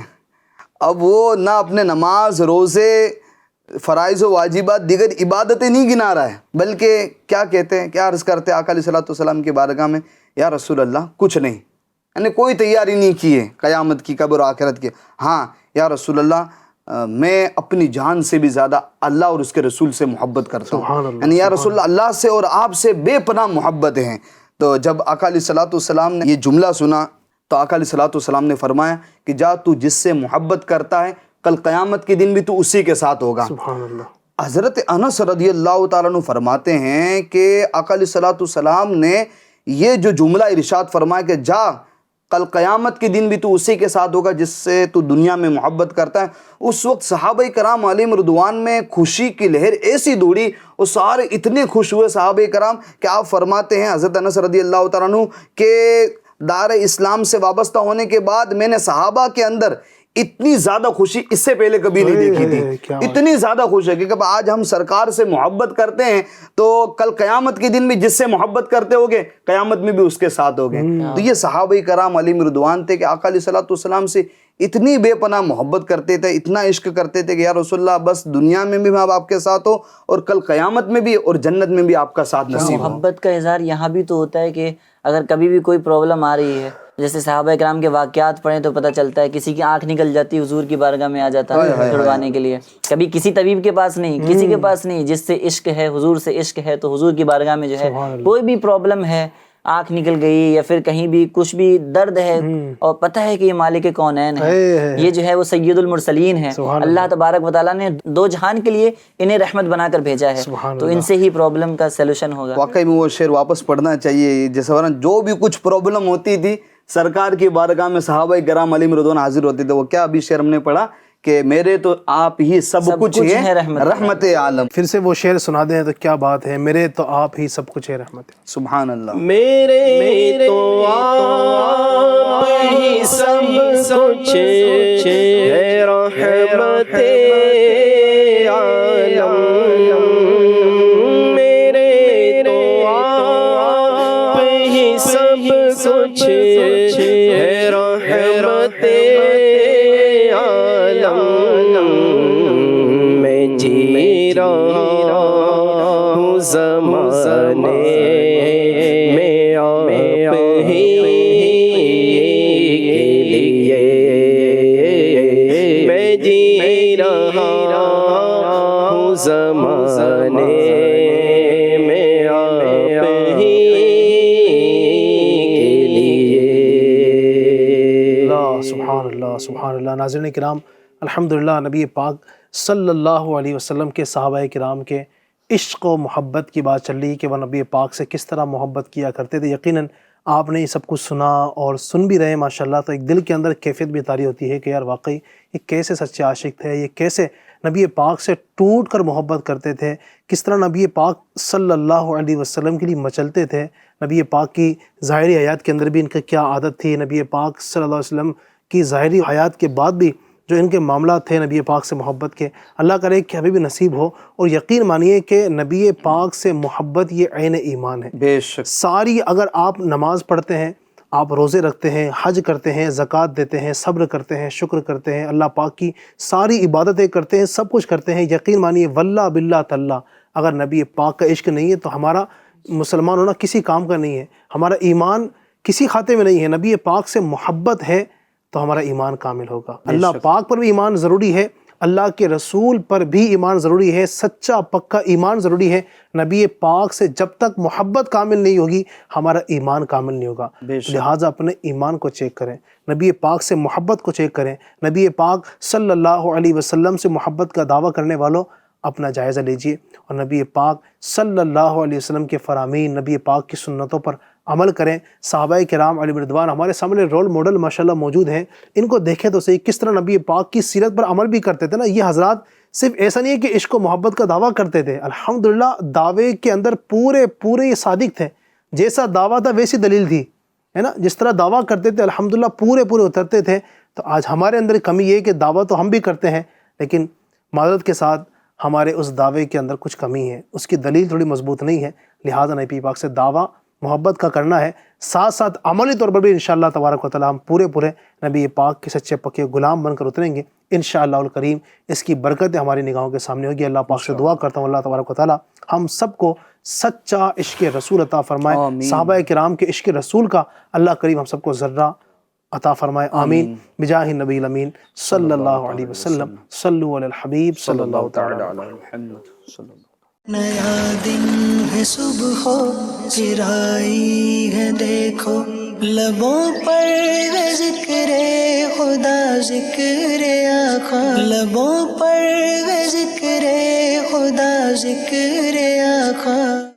اب وہ نہ اپنے نماز، روزے، فرائض و واجبات، دیگر عبادتیں نہیں گنا رہا ہے، بلکہ کیا کہتے ہیں، کیا عرض کرتے ہیں آقا علیہ الصلوۃ والسلام کی بارگاہ میں، یا رسول اللہ کچھ نہیں، یعنی کوئی تیاری نہیں کی ہے قیامت کی، قبر و آخرت کی۔ ہاں یا رسول اللہ میں اپنی جان سے بھی زیادہ اللہ اور اس کے رسول سے محبت کرتا ہوں، یعنی یا رسول اللہ اللہ سے اور آپ سے بے پناہ محبت ہیں۔ تو جب آقا علیہ الصلوۃ والسلام نے یہ جملہ سنا تو آقا علیہ الصلوۃ والسلام نے فرمایا کہ جا تو جس سے محبت کرتا ہے کل قیامت کے دن بھی تو اسی کے ساتھ ہوگا۔ سبحان اللہ۔ حضرت انس رضی اللہ تعالیٰ عنہ فرماتے ہیں کہ آقا علیہ الصلوۃ والسلام نے یہ جو جملہ ارشاد فرمایا کہ جا کل قیامت کے دن بھی تو اسی کے ساتھ ہوگا جس سے تو دنیا میں محبت کرتا ہے، اس وقت صحابہ کرام علیہم رضوان میں خوشی کی لہر ایسی دوڑی، اور سارے اتنے خوش ہوئے صحابہ کرام کہ آپ فرماتے ہیں حضرت انس رضی اللہ تعالیٰ عنہ کہ دار اسلام سے وابستہ ہونے کے بعد میں نے صحابہ کے اندر اتنی زیادہ خوشی اس سے پہلے کبھی نہیں دیکھی تھی، اتنی زیادہ خوش ہے کہ آج ہم سرکار سے محبت کرتے ہیں تو کل قیامت کے دن بھی جس سے محبت کرتے ہوگے قیامت میں بھی اس کے ساتھ ہوگے۔ تو یہ صحابہ کرام علیہم رضوان تھے کہ آقا علیہ الصلوۃ والسلام سے اتنی بے پناہ محبت کرتے تھے، اتنا عشق کرتے تھے کہ یا رسول اللہ بس دنیا میں بھی آپ کے ساتھ ہو اور کل قیامت میں بھی اور جنت میں بھی آپ کا ساتھ نصیب ہو۔ محبت کا اظہار یہاں بھی تو ہوتا ہے کہ اگر کبھی بھی کوئی پرابلم آ رہی ہے، جیسے صحابہ کرام کے واقعات پڑھیں تو پتہ چلتا ہے، کسی کی آنکھ نکل جاتی حضور کی بارگاہ میں آ جاتا ہے چھڑوانے کے لیے، کبھی کسی طبیب کے پاس نہیں، کسی کے پاس نہیں، جس سے عشق ہے، حضور سے عشق ہے، تو حضور کی بارگاہ میں جو ہے کوئی بھی پرابلم ہے، آنکھ نکل گئی یا پھر کہیں بھی کچھ بھی درد ہے، اور پتہ ہے کہ یہ مالک کونین ہے، یہ جو ہے وہ سید المرسلین ہے، اللہ تبارک و تعالیٰ نے دو جہان کے لیے انہیں رحمت بنا کر بھیجا ہے، تو ان سے ہی پرابلم کا سیلوشن ہوگا۔ واقعی میں وہ شعر واپس پڑھنا چاہیے، جیسے ورنہ جو بھی کچھ پرابلم ہوتی تھی سرکار کی بارگاہ میں صحابہ کرام علیہم رضوان حاضر ہوتے تھے۔ وہ کیا ابھی شعر ہم نے پڑھا کہ میرے تو آپ ہی سب کچھ ہیں رحمت عالم۔ پھر سے وہ شعر سنا دیں تو کیا بات ہے، میرے تو آپ ہی سب کچھ ہے رحمت۔ سبحان اللہ۔ میرے تو آپ ہی سب کچھ ہے رحمت عالم، میرے تو آپ ہی سب کچھ ہے رحمت عالم، میں جی رہا ہوں زمانے میں آپ ہی کے لیے میں جی رہا ہوں زمانے میں آپ ہی کے لیے۔ سبحان اللہ۔ ناظرین کرام، الحمدللہ نبی پاک صلی اللہ علیہ وسلم کے صحابہ کرام کے عشق و محبت کی بات چل رہی ہے کہ وہ نبی پاک سے کس طرح محبت کیا کرتے تھے۔ یقیناً آپ نے یہ سب کچھ سنا اور سن بھی رہے ہیں ماشاءاللہ، تو ایک دل کے اندر کیفیت بھی طاری ہوتی ہے کہ یار واقعی یہ کیسے سچے عاشق تھے، یہ کیسے نبی پاک سے ٹوٹ کر محبت کرتے تھے، کس طرح نبی پاک صلی اللہ علیہ وسلم کے لیے مچلتے تھے۔ نبی پاک کی ظاہری حیات کے اندر بھی ان کا کیا عادت تھی، نبی پاک صلی اللہ علیہ وسلم کی ظاہری حیات کے بعد بھی جو ان کے معاملات تھے نبی پاک سے محبت کے، اللہ کرے کہ ہمیں بھی نصیب ہو۔ اور یقین مانیے کہ نبی پاک سے محبت یہ عین ایمان ہے۔ بے شک ساری، اگر آپ نماز پڑھتے ہیں، آپ روزے رکھتے ہیں، حج کرتے ہیں، زکوٰۃ دیتے ہیں، صبر کرتے ہیں، شکر کرتے ہیں، اللہ پاک کی ساری عبادتیں کرتے ہیں، سب کچھ کرتے ہیں، یقین مانیے واللہ باللہ تعالیٰ اگر نبی پاک کا عشق نہیں ہے تو ہمارا مسلمان ہونا کسی کام کا نہیں ہے، ہمارا ایمان کسی کھاتے میں نہیں ہے۔ نبی پاک سے محبت ہے تو ہمارا ایمان کامل ہوگا۔ اللہ پاک پر بھی ایمان ضروری ہے، اللہ کے رسول پر بھی ایمان ضروری ہے، سچا پکا ایمان ضروری ہے۔ نبی پاک سے جب تک محبت کامل نہیں ہوگی ہمارا ایمان کامل نہیں ہوگا۔ لہٰذا اپنے ایمان کو چیک کریں، نبی پاک سے محبت کو چیک کریں۔ نبی پاک صلی اللہ علیہ وسلم سے محبت کا دعویٰ کرنے والوں اپنا جائزہ لیجئے، اور نبی پاک صلی اللہ علیہ وسلم کے فرامین، نبی پاک کی سنتوں پر عمل کریں۔ صحابہ کرام علیہ رضوان ہمارے سامنے رول ماڈل ماشاءاللہ موجود ہیں، ان کو دیکھیں تو صحیح کس طرح نبی پاک کی سیرت پر عمل بھی کرتے تھے نا۔ یہ حضرات صرف ایسا نہیں ہے کہ عشق و محبت کا دعویٰ کرتے تھے، الحمدللہ دعوے کے اندر پورے یہ صادق تھے، جیسا دعویٰ تھا ویسی دلیل تھی، ہے نا۔ جس طرح دعویٰ کرتے تھے الحمدللہ پورے اترتے تھے۔ تو آج ہمارے اندر کمی یہ ہے کہ دعویٰ تو ہم بھی کرتے ہیں لیکن معذرت کے ساتھ ہمارے اس دعوے کے اندر کچھ کمی ہے، اس کی دلیل تھوڑی مضبوط نہیں ہے۔ لہٰذا نبی پاک سے دعویٰ محبت کا کرنا ہے، ساتھ ساتھ عملی طور پر بھی انشاءاللہ تبارک و تعالیٰ ہم پورے نبی پاک کے سچے پکے غلام بن کر اتریں گے انشاءاللہ الکریم۔ اس کی برکتیں ہماری نگاہوں کے سامنے ہوگی۔ اللہ پاک سے دعا کرتا ہوں اللہ تبارک و تعالیٰ ہم سب کو سچا عشق رسول عطا فرمائے، صحابہ کرام کے عشق رسول کا اللہ کریم ہم سب کو ذرہ عطا فرمائے، آمین بجاہ النبی الامین صلی اللہ علیہ وسلم۔ صلو علی الحبیب صلی اللہ تعالی علیہ وسلم۔ نیا دن ہے صبح پھر آئی ہے دیکھو، لبوں پر ہے ذکر خدا ذکر آقا، لبوں پر ہے ذکر خدا ذکر آقا۔